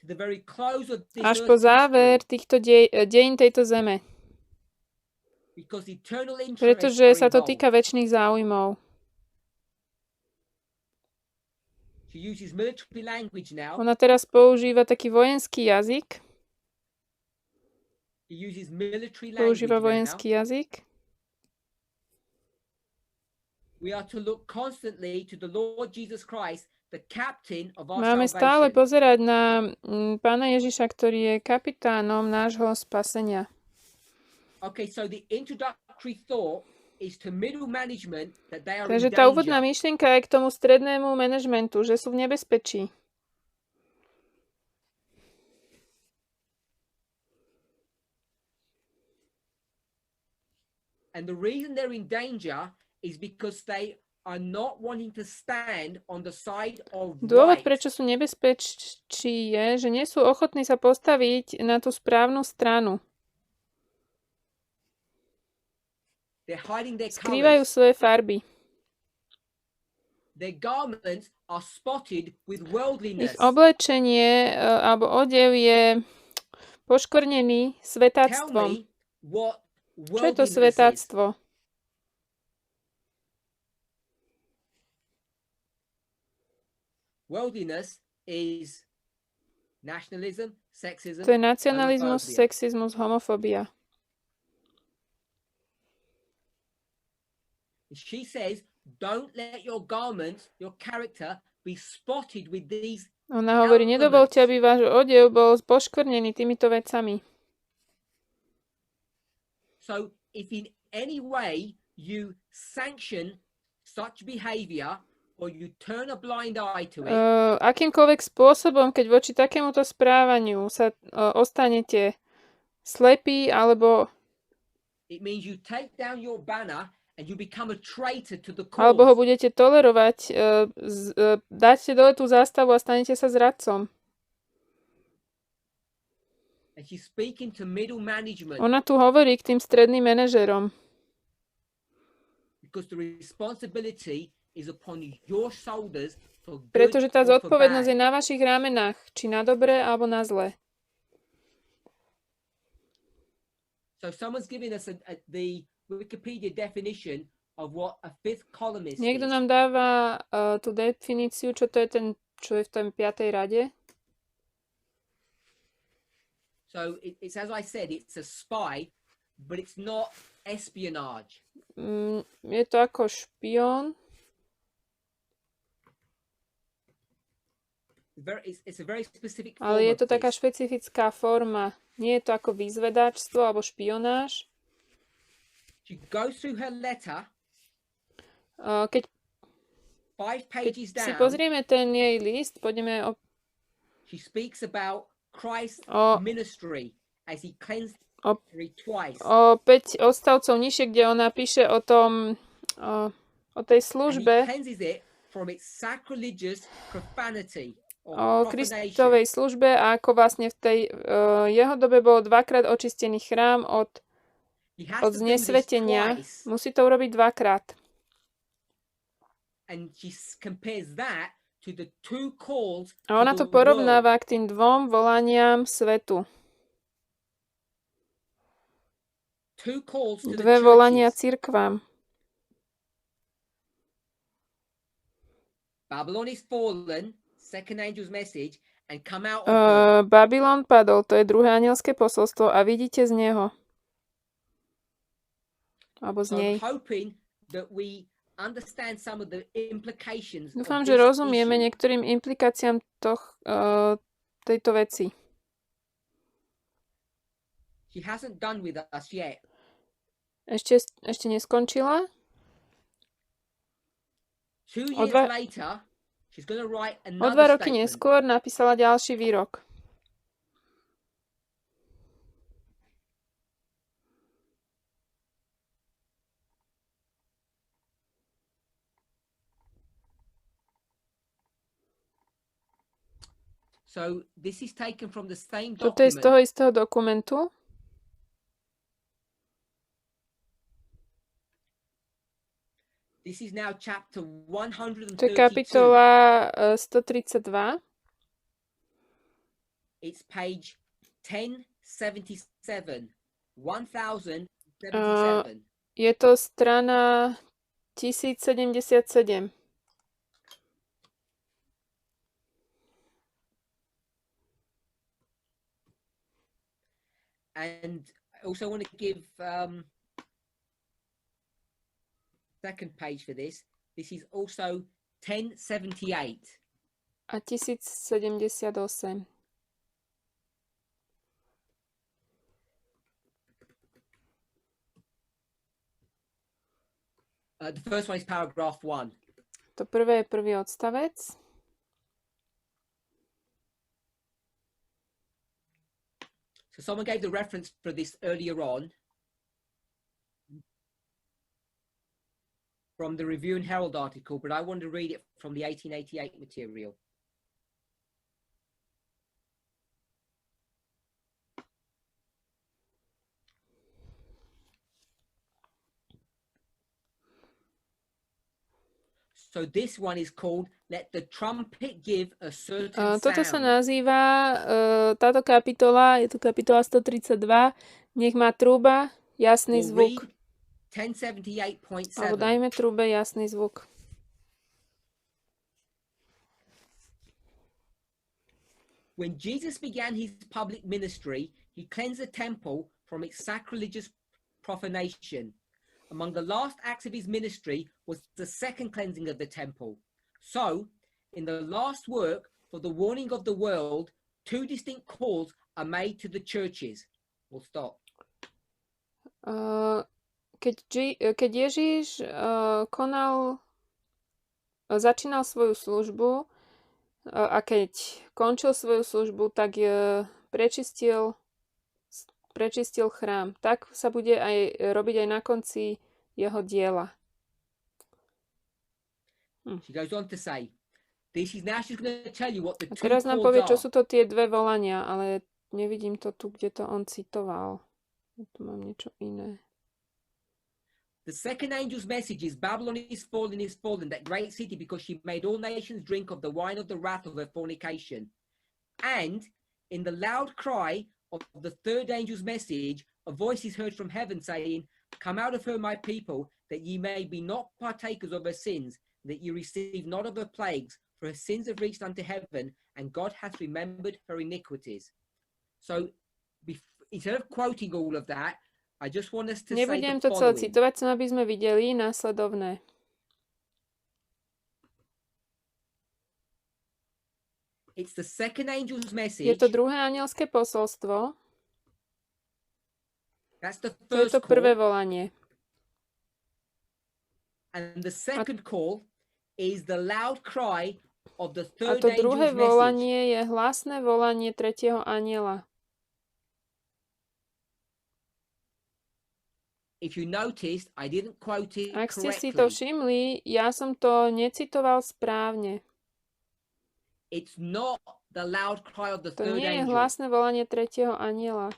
To the very close of this Až po earth's záver history, týchto dejín tejto zeme. because eternal interests Pretože are sa to involved. týka večných záujmov. She uses military language now. Ona teraz používa taký vojenský jazyk. She uses military language Používa now. vojenský jazyk. We are to look constantly to the Lord Jesus Christ, the captain of our Máme stále salvation. pozerať na Pána Ježiša, ktorý je kapitánom nášho spasenia. Okay, so the introductory thought is to middle management that they are Takže in tá úvodná danger. myšlienka je k tomu strednému manažmentu, že sú v nebezpečí. And the reason they're in danger is because they are not wanting to stand on the side of Dôvod, right. prečo sú nebezpečí, je, že nie sú ochotní sa postaviť na tú správnu stranu. They're hiding their Skrývajú colors. svoje farby. Their garments are spotted with Ich worldliness. oblečenie alebo odev je poškvrnený Tell svetáctvom. me what Čo je to worldliness is. svetáctvo? Worldliness is nationalism, sexism, To je nacionalizmus, homophobia. sexizmus, homofóbia. She says, don't let your garments, your character, be spotted with these. Ona hovorí, nedovolte, aby váš odev bol poškvrnený týmito vecami. So if in any way you sanction such behavior or you turn a blind eye to it, Akýmkoľvek spôsobom, keď voči takémuto správaniu sa ostanete slepí, alebo it means you take down your banner and you become a traitor to the ho cause. budete tolerovať, dáte dole tú zástavu a stanete sa zradcom. And she's speaking to middle management Ona tu hovorí k tým stredným manažerom, because the responsibility is upon your shoulders for good pretože tá or for zodpovednosť je bad. na vašich ramenách, či na dobré, alebo na zlé. So someone's giving us the Wikipedia definition of what a fifth columnist Niekto is. nám dáva tú definíciu, čo to je čo je v tom 5. rade. So it's as I said, it's a spy, but it's not espionage. Je to ako špión, It's a very specific form ale je to of taká this. špecifická forma. Nie je to ako vyzvedáčstvo alebo špionáž. She goes through her letter, Keď 5 pages si down. pozrieme ten jej list, pôjdeme She speaks about Christ's O- ministry as he cleansed o- twice. o 5 odstavcov nižšie, kde ona píše o tom, o tej And he službe, cleanses it from its sacrilegious profanity or o profanation. Kristovej službe a ako vlastne v tej jeho dobe bol 2-krát očistený chrám od He has od to do this znesvetenia. twice, Musí to urobiť 2-krát. and she compares that to the 2 calls A ona to to the world. porovnáva k tým 2 volaniam svetu. 2 calls to the 2 volania churches. cirkvám. Babylon is fallen, second angel's message, and come out of her. Babylon padol, to je druhé anielské posolstvo a vidíte z neho. alebo z So nej. I'm hoping that we understand some of the implications Dúfam, of že this rozumieme issue. niektorým implikáciám tejto veci. She hasn't done with us yet. Ešte neskončila. 2 O years dva- later, she's going to write O 2 another roky statement. neskôr napísala ďalší výrok. So this is taken from the same Toto je z toho document. istého dokumentu. This is now chapter To je 132. kapitola 132. It's page 1077. 1077. Je to strana 1077. And I also want to give second page for this. This is also 1078. A 1078. The first one is paragraph 1. To prvé je prvý odstavec. So someone gave the reference for this earlier on from the Review and Herald article, but I want to read it from the 1888 material. So this one is called Let the Trumpet Give a Certain Toto sa Sound. nazýva, táto kapitola, je to kapitola 132, nech má trúba jasný We'll zvuk. read 1078.7. Alebo dajme trúbe jasný zvuk. When Jesus began his public ministry, he cleansed the temple from its sacrilegious profanation. Among the last acts of his ministry was the second cleansing of the temple. So, in the last work for the warning of the world, two distinct calls are made to the churches. We'll stop. Keď Ježiš začínal svoju službu a keď končil svoju službu, tak prečistil chrám. Tak sa bude aj robiť aj na konci jeho diela. She goes on to say, she's going to tell you what the A two teraz nám calls povie, čo are. sú to tie dve volania, ale nevidím to tu, kde to on citoval. Tu mám niečo iné. The second angel's message is Babylon is fallen, that great city, because she made all nations drink of the wine of the wrath of her fornication. And in the loud cry of the third angel's message, a voice is heard from heaven saying, Come out of her, my people, that ye may be not partakers of her sins, that ye receive not of her plagues, for her sins have reached unto heaven, and God hath remembered her iniquities. So, instead of quoting all of that, I just want us to Nebudem say to the celé following. citovať, chcem, aby sme videli následovné. It's the second angel's Je message. to druhé anielské posolstvo. That's the To je first to prvé call. volanie. And the second call is the loud cry of the A third to druhé angel's message. volanie je hlasné volanie tretieho anjela. If you noticed, I didn't quote it Ak ste si correctly. to všimli, ja som to necitoval správne. It's not the loud cry of the To third nie je angel. hlasné volanie tretieho anjela.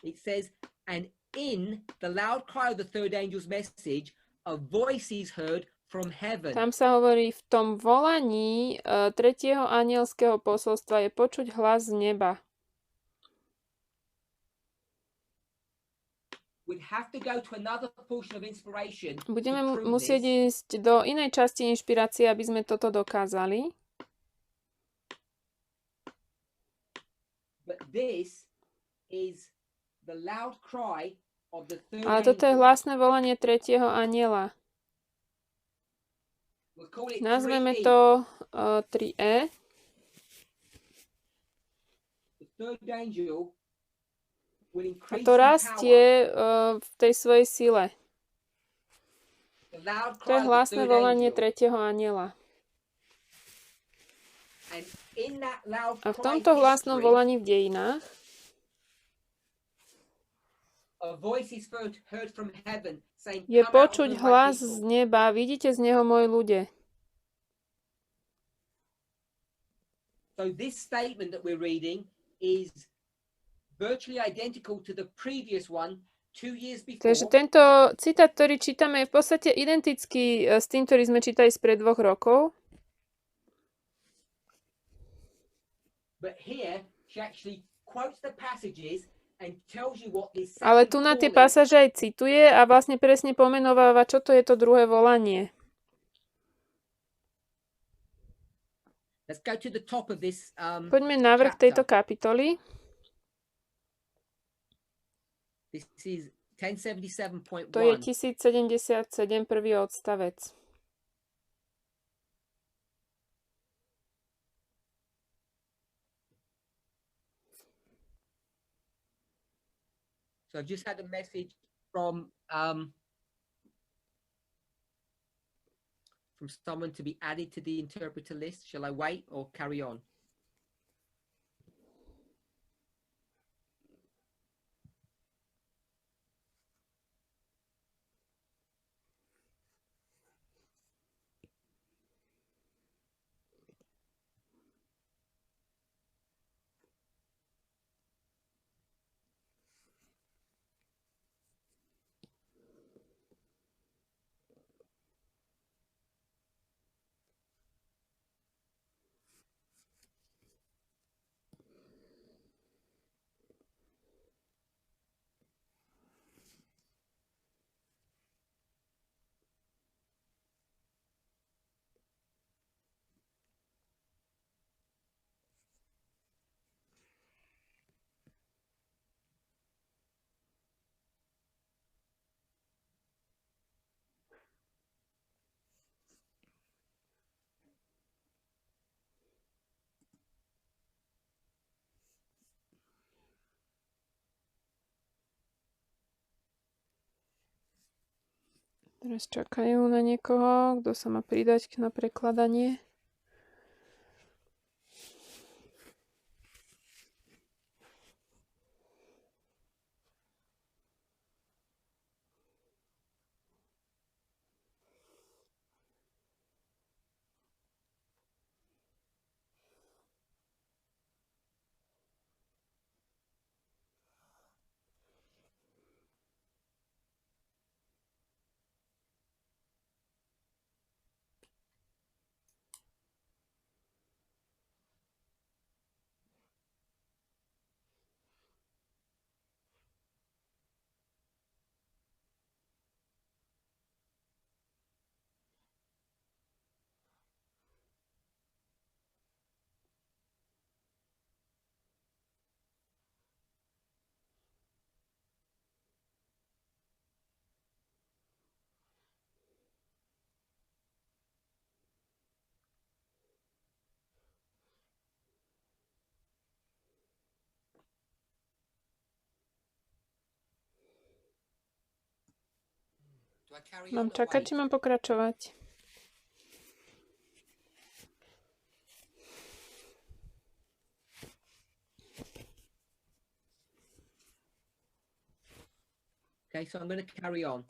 It says, and in the loud cry of the third angel's message, a voice is heard from heaven. Tam sa hovorí, v tom volaní tretieho anielského posolstva je počuť hlas z neba. We'd have to go to another portion of inspiration Budeme to prove musieť this. ísť do inej časti inšpirácie, aby sme toto dokázali. But this is the loud cry of the third Ale toto je angel. hlasné volanie tretieho anjela. We'll call it Nazveme 3E. to 3E. The third angel will A increase to in power. rastie v tej svojej sile. The loud To je cry of the hlasné third volanie angel. tretieho anjela. And in that loud A v cry tomto hlasnom history, volaní v dejinách a voice is heard from heaven saying, je "Come out of počuť her, my hlas people." z neba. Vidíte z neho, moji ľudia. So this statement that we're reading is virtually identical to the previous one 2 years before. Takže tento citát, ktorý čítame, je v podstate identický s tým, ktorý sme čítali spred 2 rokov. But here she actually quotes the passages and tells you what this Ale second tu na tie call is. pasáže aj cituje a vlastne presne pomenováva, čo to je to druhé volanie. Let's go to the top of this Poďme na vrch tejto chapter. kapitoly. This is 1077.1. To je 1077, prvý odstavec. So I've just had a message from someone to be added to the interpreter list. Shall I wait or carry on? Teraz čakajú na niekoho, kto sa má pridať na prekladanie. Do I carry Mám on or čakať, wait? či mám pokračovať? Okay, so I'm going to carry on.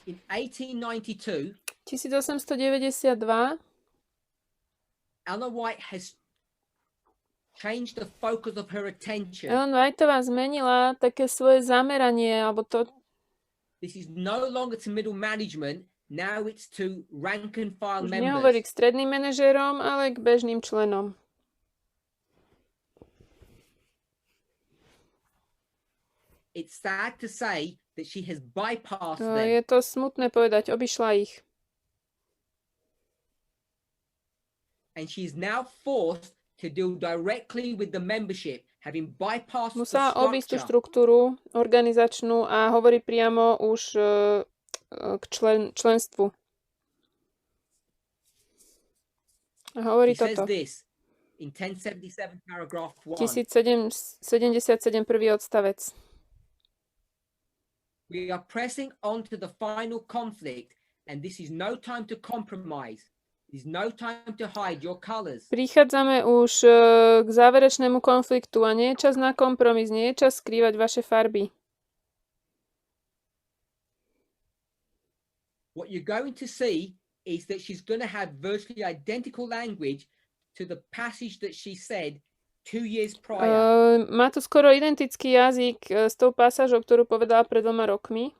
In 1892, 1892 Ellen White has changed the focus of her attention. Ellen Whiteová zmenila také svoje zameranie, alebo to, This is no longer to middle management, now it's to rank and file už nehovorí members. k stredným manažérom, ale k bežným členom. It's sad to say that she has bypassed Je them. to smutné povedať, obišla ich. And she is now forced to deal directly with the membership, having bypassed the Musela obísť tú structure. štruktúru organizačnú a hovorí priamo už k členstvu. A hovorí He says toto. this in 1077 paragraph 1. 1077 prvý odstavec. We are pressing on to the final conflict, and this is no time to compromise. It is no time to hide your colors. Prichádzame už k záverečnému konfliktu a nie je čas na kompromis, nie je čas skrývať vaše farby. What you're going to see is that she's going to have virtually identical language to the passage that she said 2 years prior. Má tu skoro identický jazyk s tou pasážou, ktorú povedala pred 2 rokmi.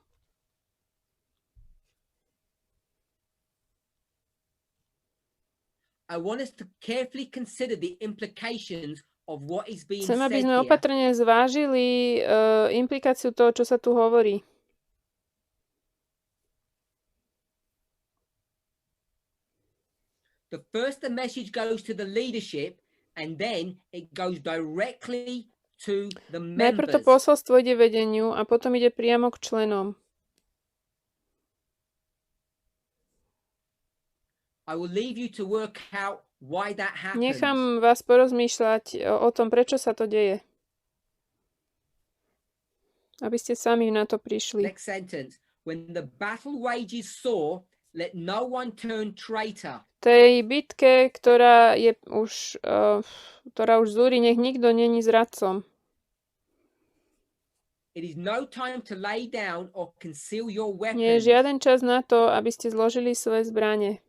I want us to carefully consider the implications of what is being Chcem, said aby sme here. opatrne zvážili implikáciu toho, čo sa tu hovorí. The first the message goes to the leadership, and then it goes directly to the Najprv to members. posolstvo ide vedeniu a potom ide priamo k členom. I will leave you to work out why that happens. Nechám vás porozmýšľať o tom, prečo sa to deje. Aby ste sami na to prišli. Next sentence. When the battle wages sore, let no one turn traitor. Tej bitke, ktorá už zúri, nech nikto není zradcom. It is no time to lay down or conceal your Nie weapons. je žiaden čas na to, aby ste zložili svoje zbrane.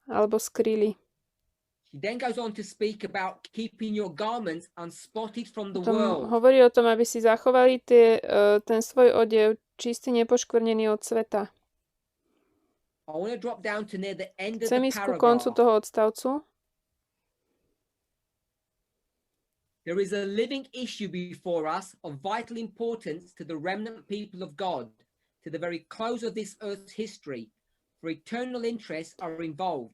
Alebo skryli. He then goes on to speak about keeping your garments unspotted from the Potom world. hovorí o tom, aby si zachovali ten svoj odev čistý, nepoškvrnený od sveta. I want to drop down to near the end of Chcem the ísť ku koncu paragraph. toho odstavcu. There is a living issue before us of vital importance to the remnant people of God, to the very close of this earth's history, for eternal interests are involved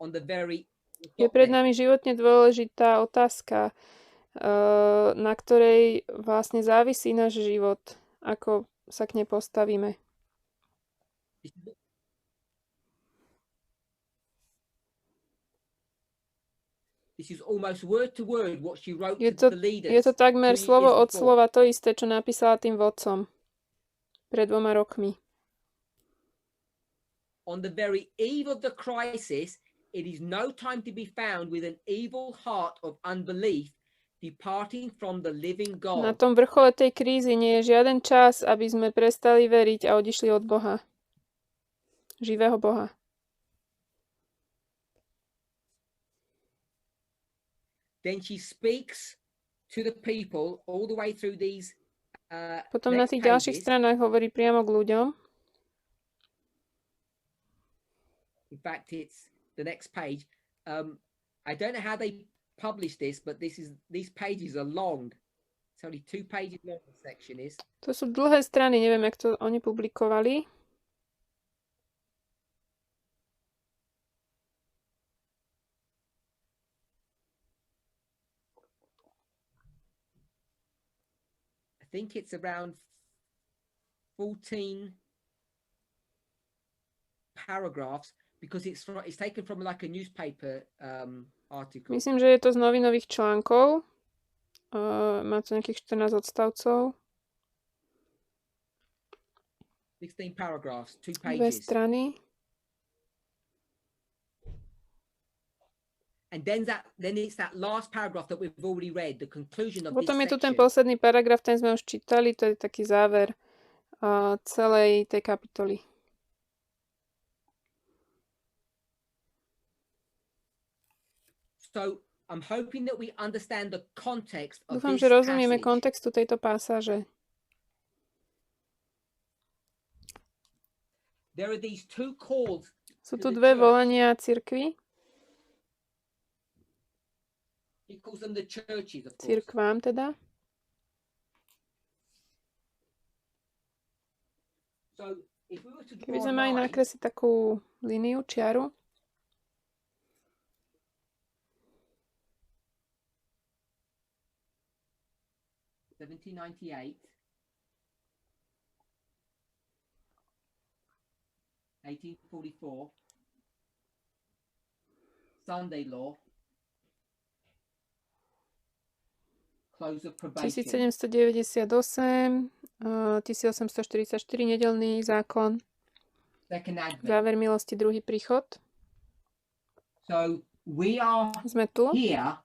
on the very... Je pred nami životne dôležitá otázka, na ktorej vlastne závisí náš život, ako sa k nej postavíme. This is almost word to word what she wrote Je to the leaders. to takmer 2 slovo years od before. slova to isté, čo napísala tým vodcom pred 2 rokmi. On the very eve of the crisis, it is no time to be found with an evil heart of unbelief departing from the living Na God. tom vrchole tej krízy nie je žiaden čas, aby sme prestali veriť a odišli od Boha. Živého Boha. Then she speaks to the people all the way through these Potom na next tých ďalších pages. stranách hovorí priamo k ľuďom. In fact, it's the next page. I don't know how they publish this, but these pages are long. It's only 2 pages long, the section is. To sú dlhé strany, neviem, jak to oni publikovali. I think it's around 14 paragraphs because it's taken from like a newspaper article. Myslím, že je to z novinových článkov. Má to nejakých 14 odstavcov. 16 paragraphs, 2 2 pages. strany. And then it's that last paragraph that we've already read, the conclusion of Potom je this tu ten section. posledný paragraf, ten sme už čítali, to je taký záver celej tej kapitoly. So I'm hoping that we understand the context of Dúfam, this že rozumieme passage. kontextu tejto pasáže. There are these 2 calls. Sú to tu the dve church. volania cirkvi, He calls them the churches, of course. cirkvám teda. So if we were to Keby draw sme a mali line, nakresliť takú líniu, čiaru, 1798, 1844, Sunday law, close of probation. 1798, 1844, nedeľný zákon, Second advent. záver milosti, druhý príchod. So we are Sme tu here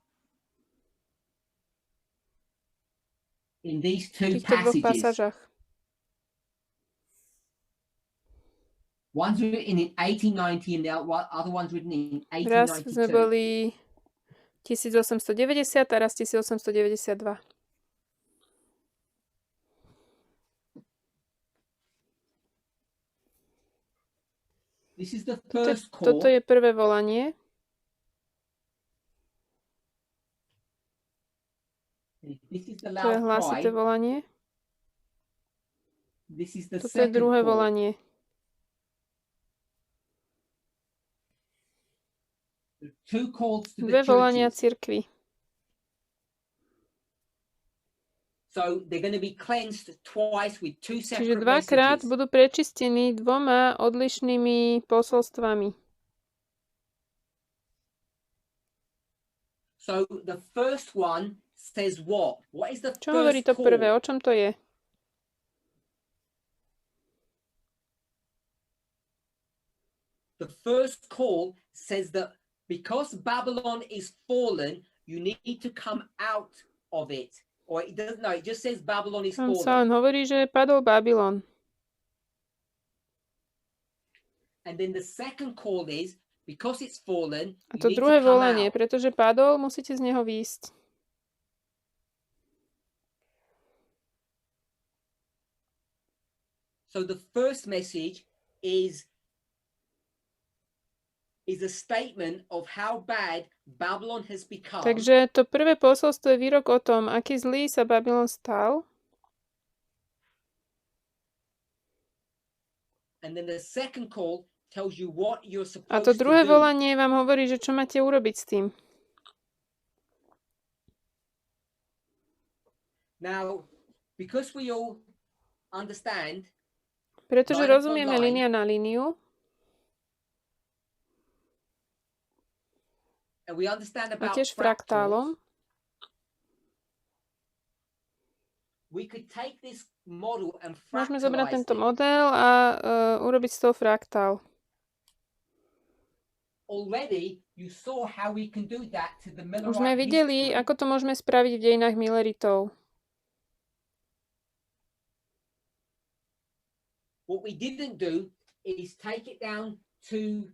in these v two týchto dvoch passages. pasážach. One's written in 1890 and the other one's written in Raz sme 1892. boli 1890 a raz 1892. This is the first call. Toto je prvé volanie. This is the To je loud hlasité cry. volanie. This is the Toto je second druhé call. volanie. Two calls to the Dve volania churches. cirkvi. So they're going to be cleansed twice with two Čiže separate dvakrát messages. budú prečistení dvoma odlišnými posolstvami. So the first one says what? What is the Čo hovorí first to prvé? call? O čom to je? The first call says that because Babylon is fallen, you need to come out of it. Or it doesn't know, it just says Babylon is Tam sa fallen. len hovorí, že padol Babylon. And then the second call is because it's fallen, A you to need druhé to come volanie, out. pretože padol, musíte z neho výjsť. So the first message is a statement of how bad Babylon has become. Takže to prvé posolstvo je výrok o tom, aký zlý sa Babylon stal. And then the second call tells you what you're A supposed to druhé to do. volanie vám hovorí, že čo máte urobiť s tým. Now, because we all understand, Pretože line upon rozumieme line, línia na líniu and we understand a about tiež fractals, fraktálom, we could take this model and môžeme zobrať fractalize tento it. model a urobiť z toho fraktál. Already, you saw how we can do that to the Už sme Millerite videli, history. ako to môžeme spraviť v dejinách Milleritov. What we didn't do is take it down to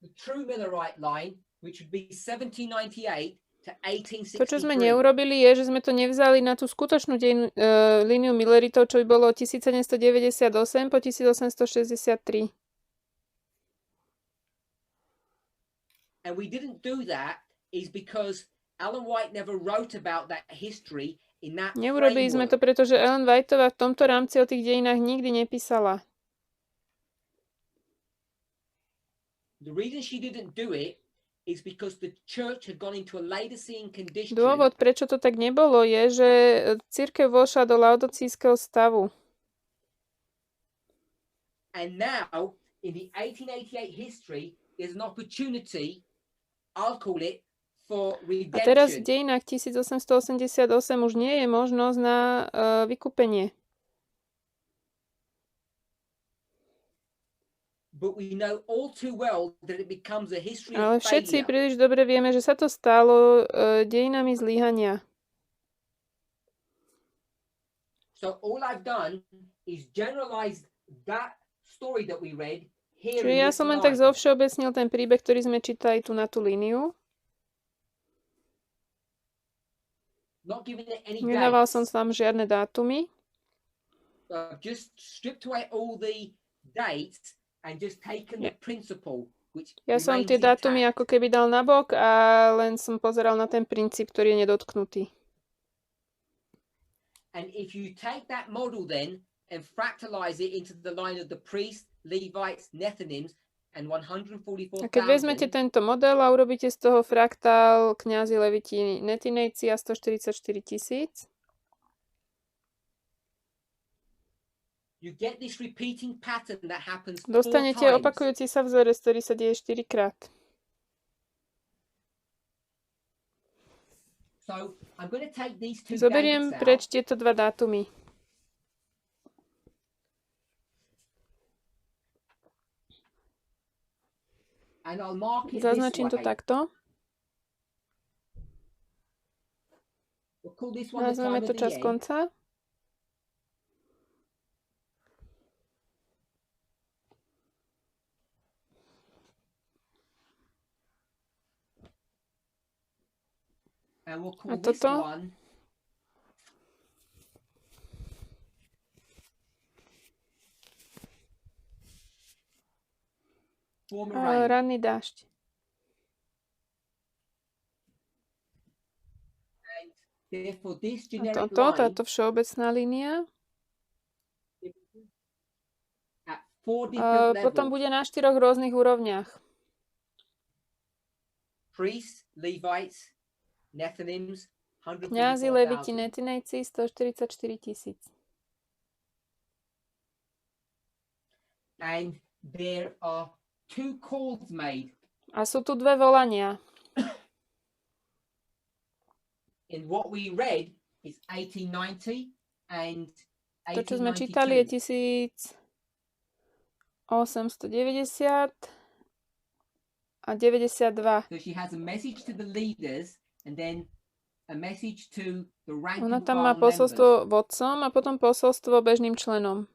the true Millerite line, which would be 1798 to To, čo sme 1863. neurobili, je, že sme to nevzali na tú skutočnú líniu Milleritov, čo by bolo 1798 po 1863. And we didn't do that is because Ellen White never wrote about that history in that Neurobili sme to, framework. pretože Ellen Whiteová v tomto rámci o tých dejinách nikdy nepísala. The reason she didn't do it is because the church had gone into a Laodicean condition. Dôvod, prečo to tak nebolo, je, že cirkev vošla do laodicískeho stavu. And now, in the 1888 history, there's an opportunity, I'll call it, for A teraz v redemption. dejinách 1888 už nie je možnosť na vykúpenie. But we know all too well that it becomes a history Ale of všetci failure. príliš dobre vieme, že sa to stalo dejinami zlyhania. So all I've done is generalized that story that we read here Čiže in ja this som len tak line. zovšeobecnil ten príbeh, ktorý sme čítali tu na tú líniu. Not giving it any Nedával som dates. tam žiadne dátumy. Just stripped away all the dates and just taken the principle, which Ja som remains tie dátumy intact. ako keby dal nabok a len som pozeral na ten princíp, ktorý je nedotknutý. And if you take that model then and fractalize it into the line of the priests, Levites, Nethinims, and A 144,000, keď vezmete tento model a urobíte z toho fraktál kňazi, leviti, netinejci a 144 000, you get this repeating pattern that happens 4 Dostanete times. opakujúci sa vzorec, ktorý sa deje 4 krát. So I'm going to take these two Zoberiem dates preč out. tieto dva dátumy. And I'll mark it this Zaznačím to way. takto. We'll call this one the Nazveme time to of the čas end. konca. And we'll A call this toto? one former rain. Ranný dážď. And therefore this A generic toto, line táto všeobecná línia. at 4 different Potom levels. bude na 4 rôznych úrovniach. Priests, Levites, Nethinims, Kňazi, leviti, 144,000. netinejci, 144 000. And there are 2 calls made. A sú tu dve volania. In what we read is 1890 and To, čo sme čítali, je 1890 a 92. So she has a message to the leaders and then a message to the rank Ona and tam má file members. posolstvo vodcom a potom posolstvo bežným členom.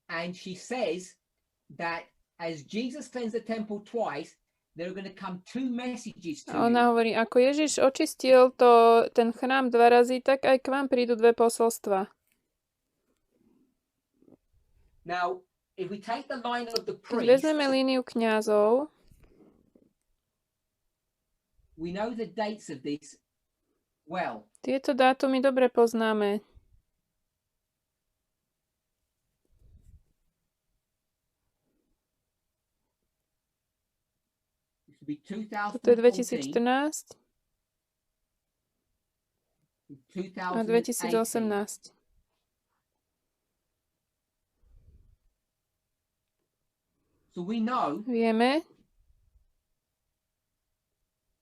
And she says that as Jesus cleansed the temple twice, there are going to come 2 messages to A ona you. hovorí, ako Ježiš očistil ten chrám 2 razy, tak aj k vám prídu 2 posolstva. Now, if we take the line of the Keď priest, vezmeme líniu kňazov, we know the dates of this well. tieto dátumy dobre poznáme. This will be Toto je 2014, 2014 a 2018. 2018. So we know Vieme,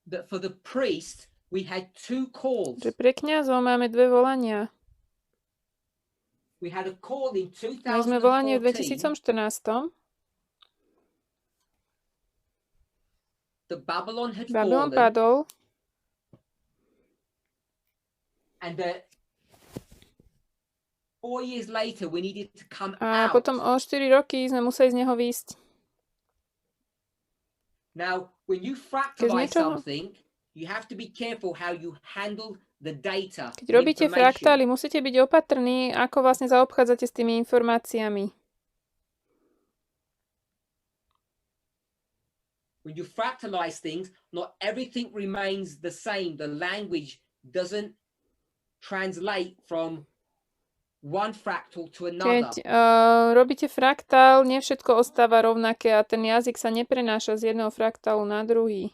that for the priest, we had 2 calls. že pre kňazov máme 2 volania. We had a call in Mali sme volanie v 2014 2014. that Babylon had Babylon fallen, padol and that 4 years later we needed to come a out. potom o 4 roky sme museli z neho výjsť. Now, when you Keď fractalize niečoho- something, you have to be careful how you handle the data. Keď the robíte information. fraktály, musíte byť opatrní, ako vlastne zaobchádzate s tými informáciami. When you fractalize things, not everything remains the same. The language doesn't translate from one fractal to Keď another. robíte fraktál, nie všetko ostáva rovnaké a ten jazyk sa neprenáša z jedného fraktálu na druhý.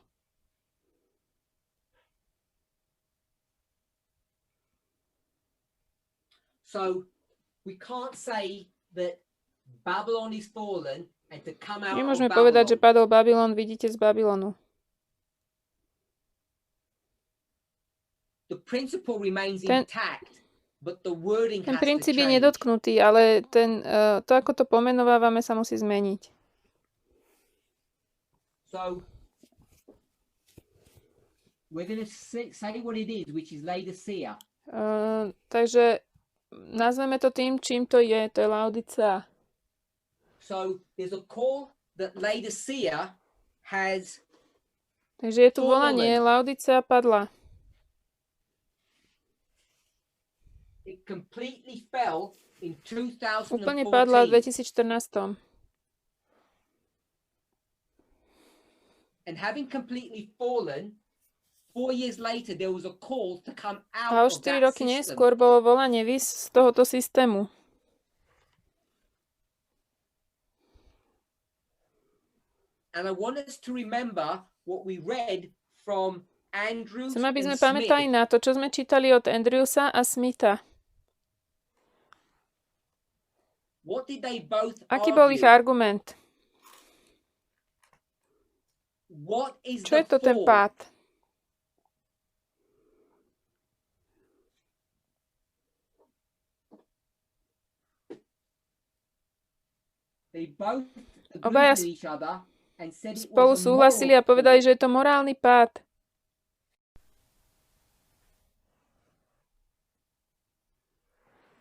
So we can't say that Babylon is fallen and to come out of Nemôžeme povedať, že Babylon. padol Babylon, vidíte z Babylonu. The principle remains Ten- intact, but the wording Ten has to princíp je change. nedotknutý, ale to, ako to pomenovávame, sa musí zmeniť. So we're going to say what it is, which is Laodicea. Takže nazveme to tým, čím to je Laodicea. So there's a call that Laodicea has. Takže je tu volanie, Laodicea padla. It completely fell in 2014. Úplne padla v 2014. And having completely fallen, 4 years later there was a call to come out A o of 4 that roky system. neskôr bolo volanie výsť z tohoto systému. And I want us to remember what we read from Andrews Chcem, aby and sme pamätali Smith. na to, čo sme čítali od Andrewsa a Smitha. What did they both Aký bol ich argue? argument? What is Čo je the to ten fall? pád? They both Obaja agreed with each other and said it spolu was a súhlasili a moral povedali, fall. že je to morálny pád.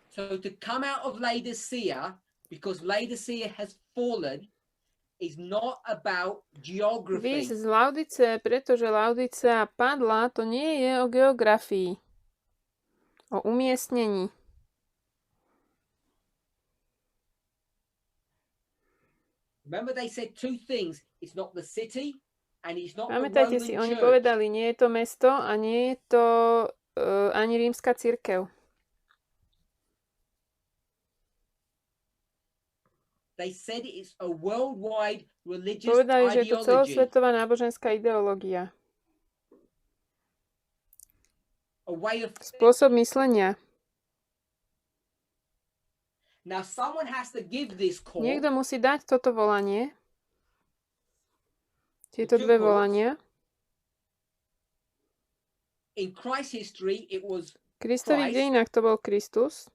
So to come out of Laodicea, because Laodicea has fallen, is not about geography. Výjsť z Laodice, pretože Laodicea padla, to nie je o geografii, o umiestnení. Remember they said two things. It's not the city and it's not the Pamätajte Roman si, oni church. povedali, nie je to mesto a nie je to ani rímska cirkev. They said it's a worldwide religious Povedali, že je to ideology. celosvetová náboženská ideológia. A way of Spôsob myslenia. Now someone has to give this call. Niekto musí dať toto volanie. Tieto dve volania. In Christ's history, it was V Kristových Christ, dejinách to bol Kristus.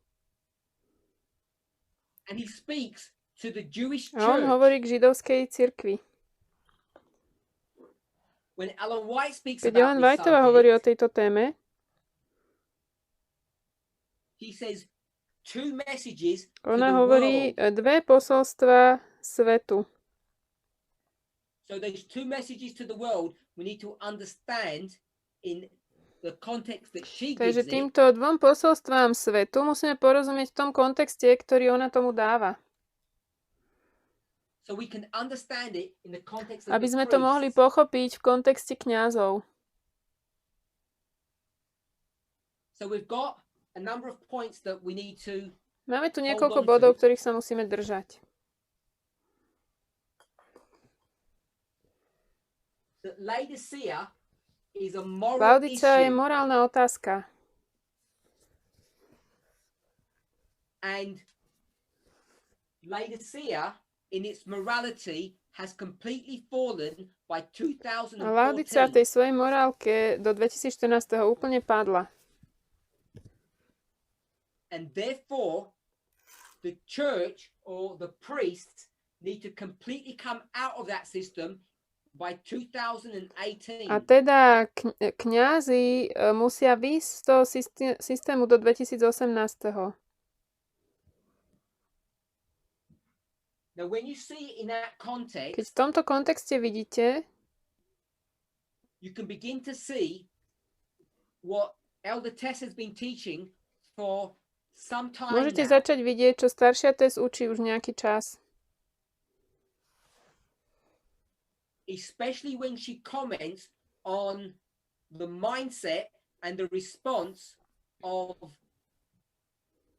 and he speaks to the Jewish A on church. hovorí k židovskej cirkvi. When Ellen White speaks Keď about Ellen this Whiteová hovorí o subject, tejto téme, he says two messages to ona the hovorí world. dve posolstva svetu. So there's two messages to the world we need to understand in the context that she gives Takže it. týmto dvom posolstvám svetu musíme porozumieť v tom kontexte, ktorý ona tomu dáva. So we can understand it in the context of Aby the sme to mohli priests. pochopiť v kontexte kňazov. So we've got a number of points that we need to. Máme tu Hold niekoľko on to. bodov, ktorých sa musíme držať. That Laodicea is a moral Laodicea je issue, morálna otázka. and Laodicea, in its morality, has completely fallen by A Laodicea v 2014. tej svojej morálke do 2014. úplne padla. And therefore, the church or the priests need to completely come out of that system by 2018. A teda kňazi musia výjsť z toho systému do 2018. Now, when you see it in that Keď context, v tomto kontexte vidíte, you can begin to see what Elder Tess has been teaching for some time môžete now. začať vidieť, čo staršia Tess učí už nejaký čas. Especially when she comments on the mindset and the response of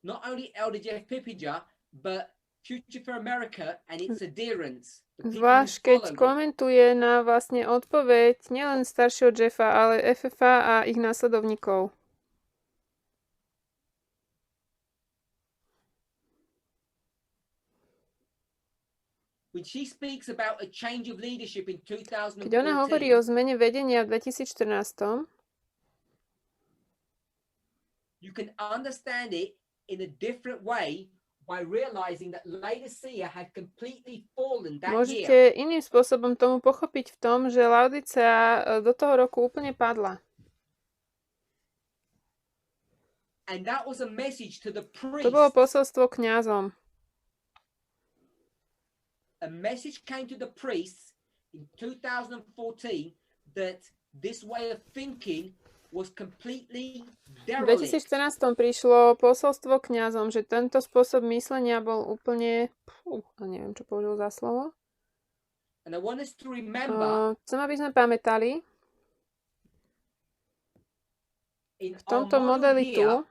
not only Elder Jeff Pippinger, but Future for America and its adherents. the people who Zvlášť keď followed it. komentuje na vlastne odpoveď nielen staršieho Jeffa, ale FFA a ich následovníkov. When she speaks about a change of leadership in Keď ona hovorí 2014, o zmene vedenia v 2014, you can understand it in a different way by realizing that Laodicea had completely fallen that year. môžete iným spôsobom tomu pochopiť v tom, že Laodicea do toho roku úplne padla. And that was a message to the To bolo priests. posolstvo kňazom. A message came to the priests in 2014 that this way of thinking was completely V derelict. 2014 prišlo posolstvo kňazom, že tento spôsob myslenia bol úplne... neviem, čo použil za slovo. And I want us to remember Chcem, aby sme pamätali, in v our tomto model modeli here, tu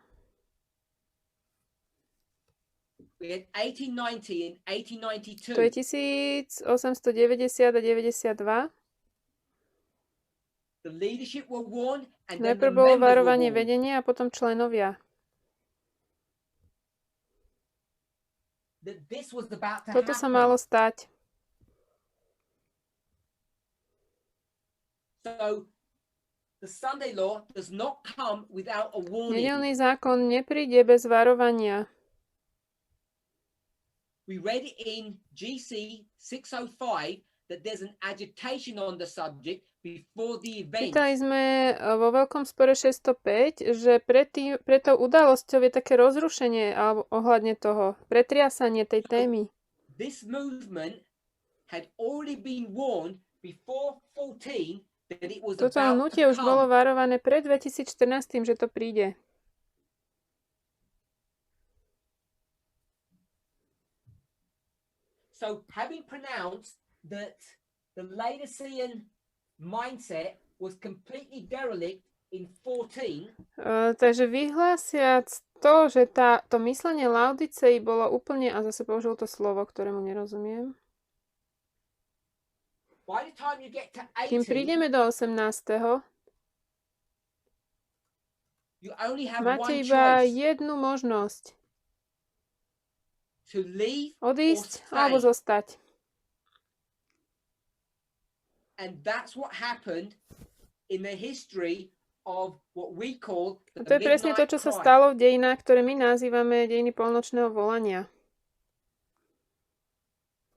we had 1890 and 1892. to je 1890 a 92. the leadership were warned, and then Najprv the bolo members were varovanie warned. vedenia a potom členovia. That this was about to Toto sa malo happen. stať. So the Sunday law does not come without a warning. Nedeľný zákon nepríde bez varovania. We read in GC 605 that there's an agitation on the subject before the event. Čítali sme vo Veľkom spore 605, že pred tou udalosťou je také rozrušenie ohľadne toho, pretriasanie tej témy. This movement had already been warned before 14 that it was Toto about hnutie to už bolo come. varované pred 2014, že to príde. So having pronounced that the Laodicean mindset was completely derelict in 14, Takže vyhlásiac to, že to myslenie Laodicei bolo úplne, a zase použil to slovo, ktorému nerozumiem. by the time you get to Kým 18, prídeme do 18., you only have máte one iba choice: jednu možnosť. to leave Odísť or alebo stay. zostať. And that's what happened in the history of what we call A the to je presne to, midnight čo sa cry. stalo v dejinách, ktoré my nazývame dejiny polnočného volania.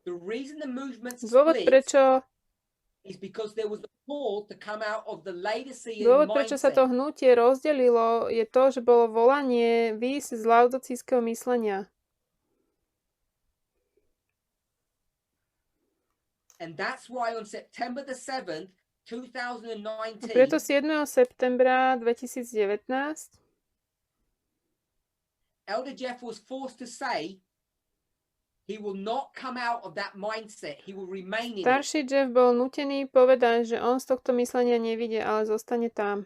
The reason the movement Dôvod, split prečo is because there was a call to come out of the Laodicean sa to mindset. hnutie rozdelilo, je to, že bolo volanie výjsť z laodicískeho myslenia. And that's why on September the 7th, A 2019, preto 7. septembra 2019 Elder Jeff was forced to say he will not come out of that mindset. He will remain in it. starší Jeff bol nútený povedať, že on z tohto myslenia nevidie, ale zostane tam.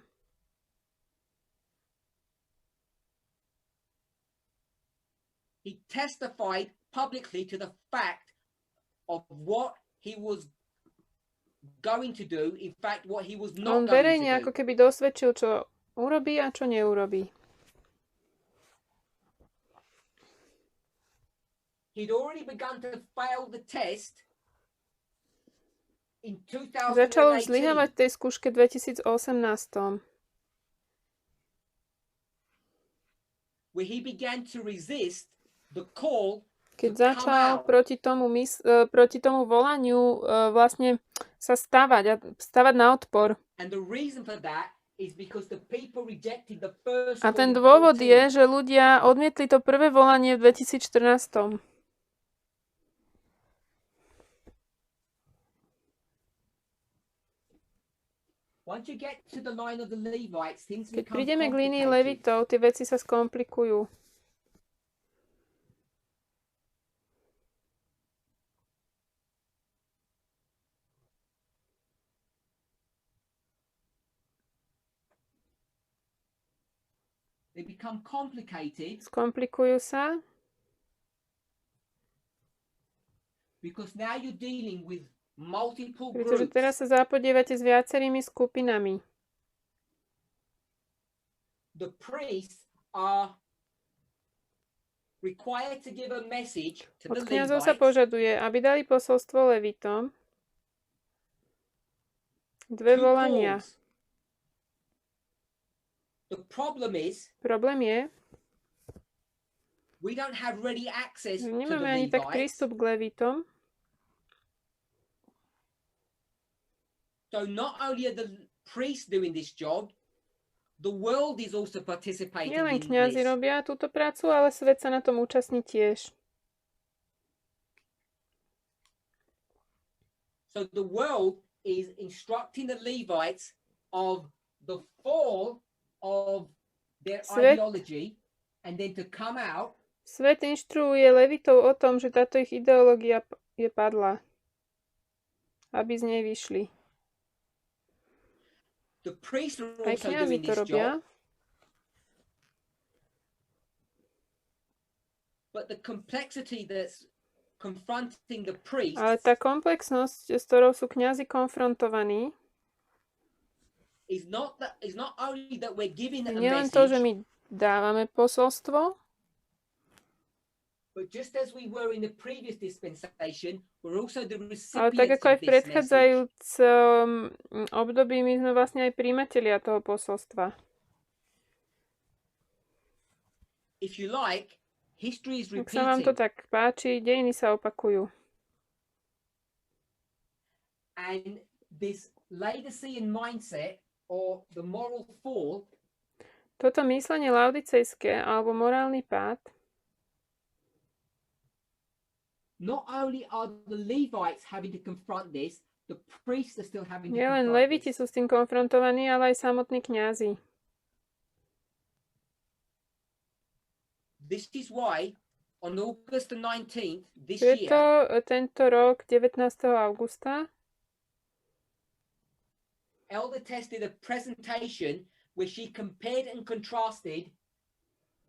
He testified publicly to the fact of what he was going to do, in fact, what he was On not going verejne to ako do. keby dosvedčil, čo urobí a čo neurobí. He'd already begun to fail the test in Začal už 2018, zlyhávať v tej skúške 2018, where he began to resist the call keď to come začal out. proti tomu volaniu vlastne sa stavať na odpor. And the reason for that is because the people rejected the first A ten call in dôvod 14. je, že ľudia odmietli to prvé volanie v 2014. Once you get to the line of the Levites, things Keď become prídeme k línii complicated. Levitov, tie veci sa skomplikujú. They become complicated Skomplikujú sa, because now you're dealing with multiple pretože groups. teraz sa zapodievate s viacerými skupinami. The priests are required to give a message to Od the kňazov sa Levites. požaduje, aby dali posolstvo Levitom. Dve Two volania. calls. The problem is Problém je, we don't have ready access že to the nemáme ani tak Levites. prístup k Levitom. So not only are the priests doing this job, the world is also participating Nielen in kňazi this. robia túto prácu, ale svet sa na tom účastní tiež. So the world is instructing the Levites of the fall of their Svet- ideology, and then to come out Svet inštruuje Levitov o tom, že táto ich ideológia je padla, aby z nej vyšli. the priests are Aj also kňazi doing to this robia, job, but the complexity that's confronting the priests ale tá komplexnosť, s ktorou sú kňazi konfrontovaní, is not only that we're giving a Nie len to, že message, my dávame posolstvo, but just as we were in the previous dispensation, we're also the ale tak recipients ako aj of v this message. predchádzajúcom období my sme vlastne aj príjmatelia toho posolstva. If you like, history is Ak sa vám to repeating. tak páči, dejiny sa opakujú. And this Laodicean mindset or the moral fall Toto myslenie laodicejské alebo morálny pád, not only are the Levites having to confront this, the priests are still having to nielen confront leviti this. sú s tým konfrontovaní, ale aj samotní kňazi. This is why on August the 19th this Preto year, tento rok, 19. augusta, Elder Tess did a presentation where she compared and contrasted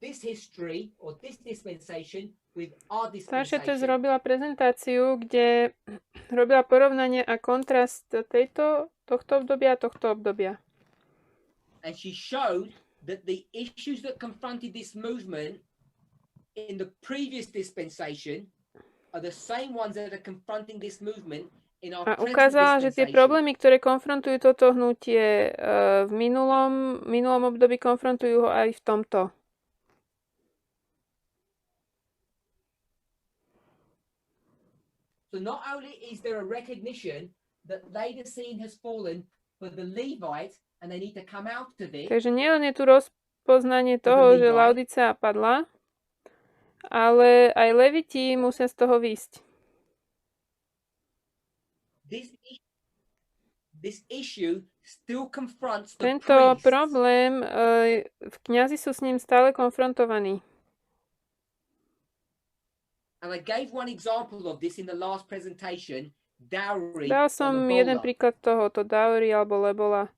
this history or this dispensation with our Staršia Tess dispensation. robila prezentáciu, kde robila porovnanie a kontrast tohto obdobia a tohto obdobia. And she showed that the issues that confronted this movement in the previous dispensation are the same ones that are confronting this movement in our A present ukázala, že tie dispensation. problémy, ktoré konfrontujú toto hnutie v minulom období, konfrontujú ho aj v tomto. So not only is there a recognition that Laodicean has fallen for the Levites and they need to come out of it, Takže nielen je tu rozpoznanie toho, že Laodicea padla, ale aj leviti musia z toho výjsť. this issue still confronts the Tento priests. problém, kňazi sú s ním stále konfrontovaní. And I gave one example of this in the last presentation, dowry Dal or som lobola. jeden príklad toho, to dowry alebo lebola,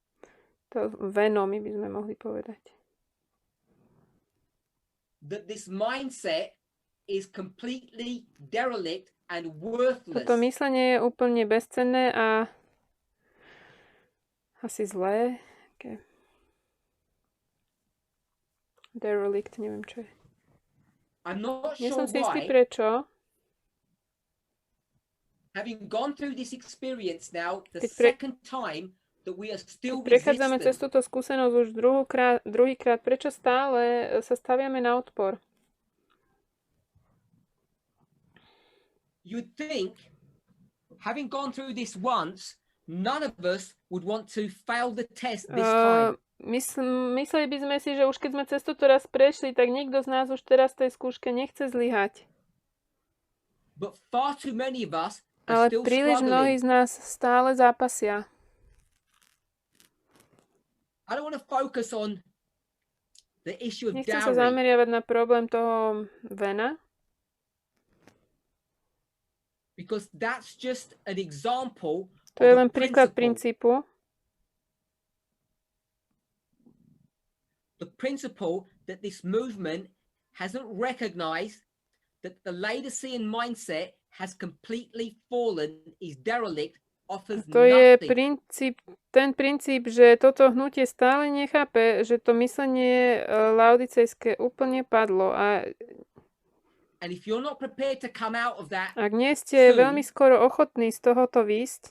to venomy by sme mohli povedať. That this mindset is completely derelict and worthless. Toto myslenie je úplne bezcenné a asi zlé. Okay. Derelict, neviem čo je. I'm not Nie sure som si istý why, prečo. having gone through this experience now, the Keď second time that we are still prechádzame cez resistant. túto skúsenosť už druhýkrát, prečo stále sa staviame na odpor? You'd think, having gone through this once, none of us would want to fail the test this time. Mysleli by sme si, že už keď sme cez toto raz prešli, tak nikto z nás už teraz tej skúške nechce zlyhať. But far too many of us Ale are still príliš mnohí z struggling. nás stále zápasia. I don't want to focus on the issue of Nechcem sa dowry, zameriavať na problém toho vena, because that's just an example to je of len a príklad principle. princípu. The principle that this movement hasn't recognized that the Laodicean mindset has completely fallen, is derelict, offers To je nothing. ten princíp, že toto hnutie stále nechápe, že to myslenie laodicejské úplne padlo a And if you're not prepared to come out of that, ak nie ste soon, veľmi skoro ochotní z tohoto výjsť,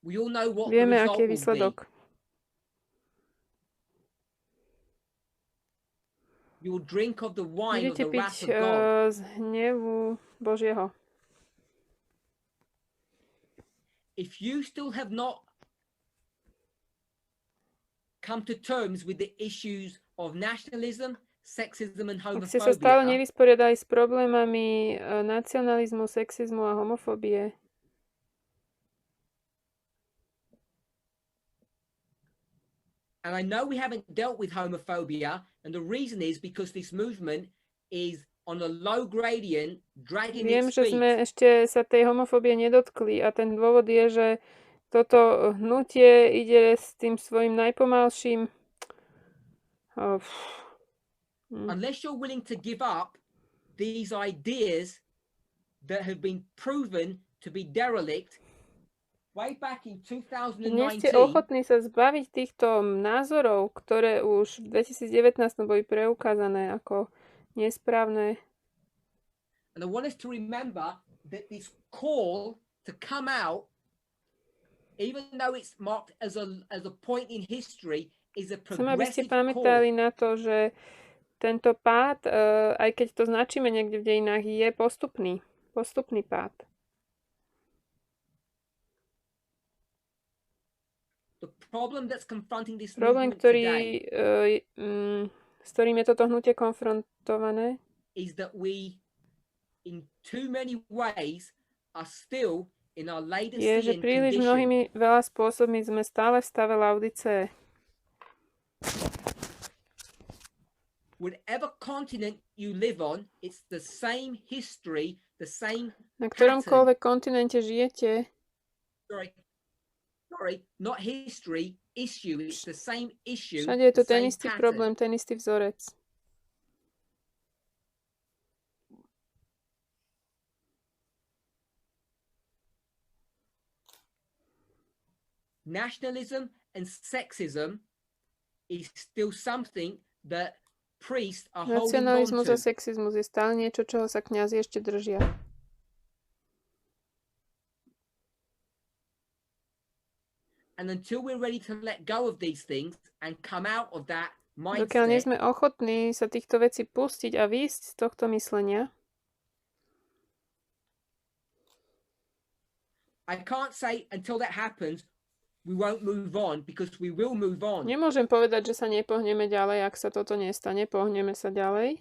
we all know what the vieme, result aký je will be. výsledok. You will drink of the wine of Budete the wrath piť of God. z hnevu Božieho. If you still have not come to terms with the issues of nationalism, sexism and Ak ste sa stále homophobia, nevysporiadali s problémami nacionalizmu, sexizmu a homofóbie, and I know we haven't dealt with homophobia, and the reason is because this movement is on a low gradient, dragging viem, its že feet. sme ešte sa tej homofóbie nedotkli a ten dôvod je, že toto hnutie ide s tým svojim najpomalším Unless you're willing to give up these ideas that have been proven to be derelict, way back in Nie ste 2019, ochotní sa zbaviť týchto názorov, ktoré už v 2019 boli preukázané ako nesprávne. and I want us to remember that this call to come out, even though it's marked as a point in history, is a Chcem, aby ste progressive call. pamätali na to, že tento pád, aj keď to značíme niekde v dejinách, je postupný pád. The problem that's confronting this Problém, movement today s ktorým je toto hnutie konfrontované, is that we, in too many ways, are still in our je, že Laodicean príliš condition. mnohými veľa spôsobmi sme stále v stave Laodice. Whatever continent you live on, it's the same history, the same Na pattern. ktoromkoľvek kontinente žijete, Sorry, not history, issue. It's the same issue. všade je to the ten same istý pattern. problém, ten istý vzorec. Nationalism and sexism is still something that priests are holding on Nacionalizmus a to. sexizmus je stále niečo, čoho sa kňazi ešte držia. And until we're ready to let go of these things and come out of that Dokiaľ nie mindset, sme ochotní sa týchto vecí pustiť a výjsť z tohto myslenia, I can't say until that happens, we won't move on, because we will move on. nemôžem povedať, že sa nepohneme ďalej, ak sa toto nestane, pohneme sa ďalej.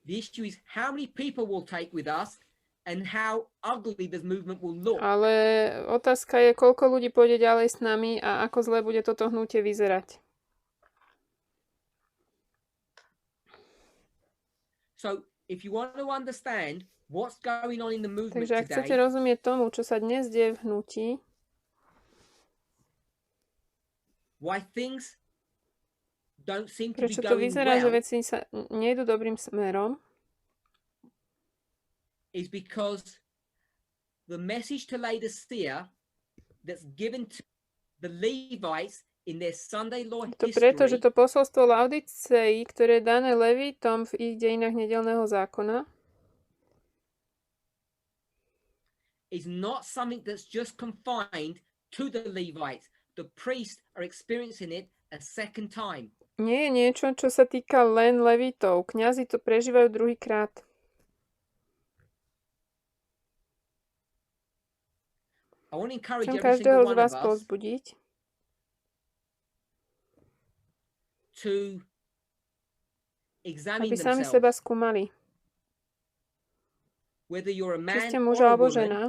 The issue is how many people will take with us and how ugly this movement will look. Ale otázka je, koľko ľudí pôjde ďalej s nami a ako zle bude toto hnutie vyzerať. So, if you want to understand what's going on in the movement Takže ak chcete today, rozumieť tomu, čo sa dnes deje v hnutí, why things don't seem to be prečo to going vyzerá, že well, veci sa nejdu dobrým smerom, is because the message to Laodicea that's given to the Levites in their Sunday law to preto, že history to posolstvo Laodicei, ktoré je dané Levítom v ich dejinách nedelného zákona, is not something that's just confined to the Levites. The priests are experiencing it a second time. nie je niečo, čo sa týka len Levítov. Kňazi to prežívajú druhýkrát. I want to encourage Chcem every každého single z one vás of us povzbudiť, to examine aby sami seba themselves. skúmali. Whether you're a Či man ste or muž a alebo woman, žena,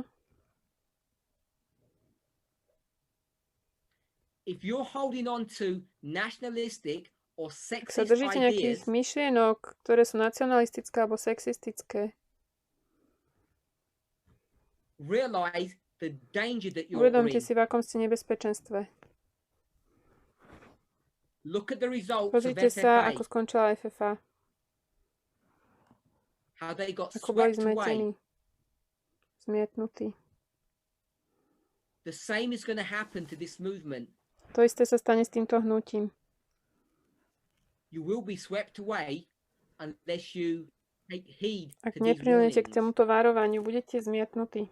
if you're holding on to nationalistic or ak sa sexist držíte nejakých ideas, myšlienok, ktoré sú nacionalistické alebo sexistické, realize the danger that you're uvedomte in. si, v akom ste nebezpečenstve. Look at the results of Pozrite sa, FFA, ako skončila FFA, how they got ako boli swept away. zmetení, zmietnutí. The same is going to happen to this movement. To isté sa stane s týmto hnutím. You will be swept away unless you take heed Ak to these neprilnete k warnings. tomuto varovaniu, budete zmietnutí.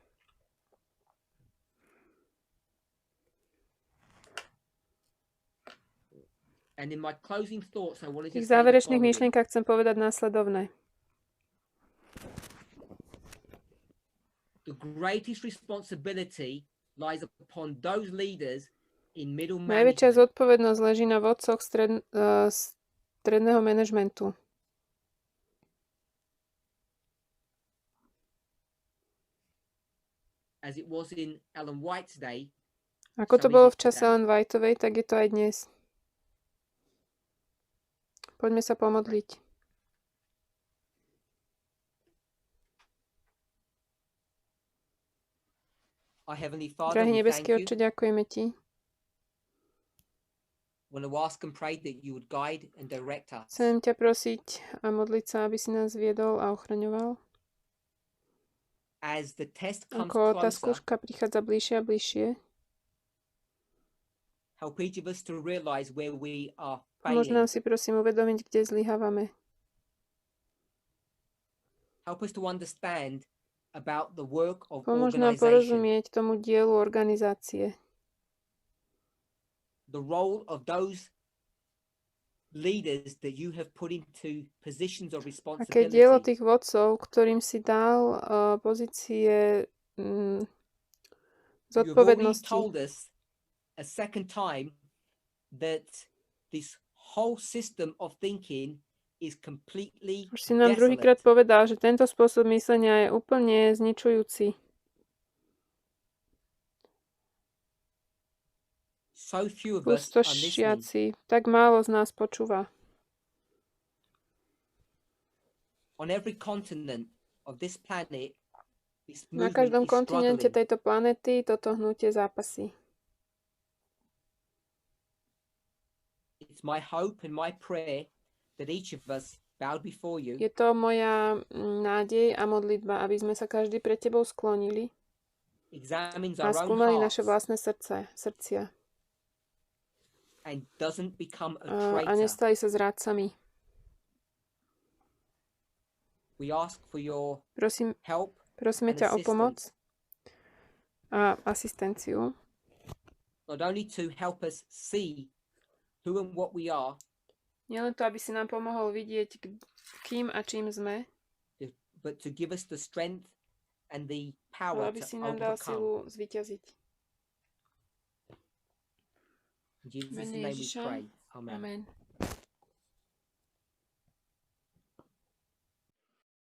And in my closing thoughts, I wanted V to tých say the záverečných following. myšlienkach chcem povedať následovné. The greatest responsibility lies upon those leaders in middle Najväčšia management. zodpovednosť leží na vodcoch stredného manažmentu. As it was in Ellen White's day, Ako to bolo v čase Ellen Whiteovej, tak je to aj dnes. Poďme sa pomodliť. our Heavenly Father, Drahý we thank nebeský you. Otče, ďakujeme Ti. Want to ask and pray that you would guide and direct us. Chcem ťa prosiť a modliť sa, aby si nás viedol a ochraňoval. as the test comes Ako tá closer, skúška prichádza bližšie a bližšie, help each of us to realize where we are pomôž failing. nám si prosím uvedomiť, kde zlyhávame. Help us to understand about the work of Pomôž nám organization, porozumieť tomu dielu organizácie. the role of those leaders that you have put into positions of Aké dielo responsibility. tých vodcov, ktorým si dal pozície You have already zodpovednosti. told us a second time that this whole system of thinking is completely Už si nám druhýkrát desolate. povedal, že tento spôsob myslenia je úplne zničujúci. So few of us are listening. Pustošiaci. Tak málo z nás počúva. On every continent of this planet, this Na movement každom is kontinente struggling. tejto planety toto hnutie zápasí. It's my hope and my prayer that each of us bowed before you, Je to moja nádej a modlitba, aby sme sa každý pred tebou sklonili examines a our own skúmali hearts, naše vlastné srdcia and doesn't become a a traitor. nestali sa zrádcami. We ask for your help Prosíme and ťa o pomoc assistance, a asistenciu. not only to help us see who and what we are, Nielen to, aby si nám pomohol vidieť, kým a čím sme, but to give us the strength and the ale power aby to si nám dal overcome. silu zvíťaziť. In Jesus' Mene name we Ježiša. pray. Amen. Amen.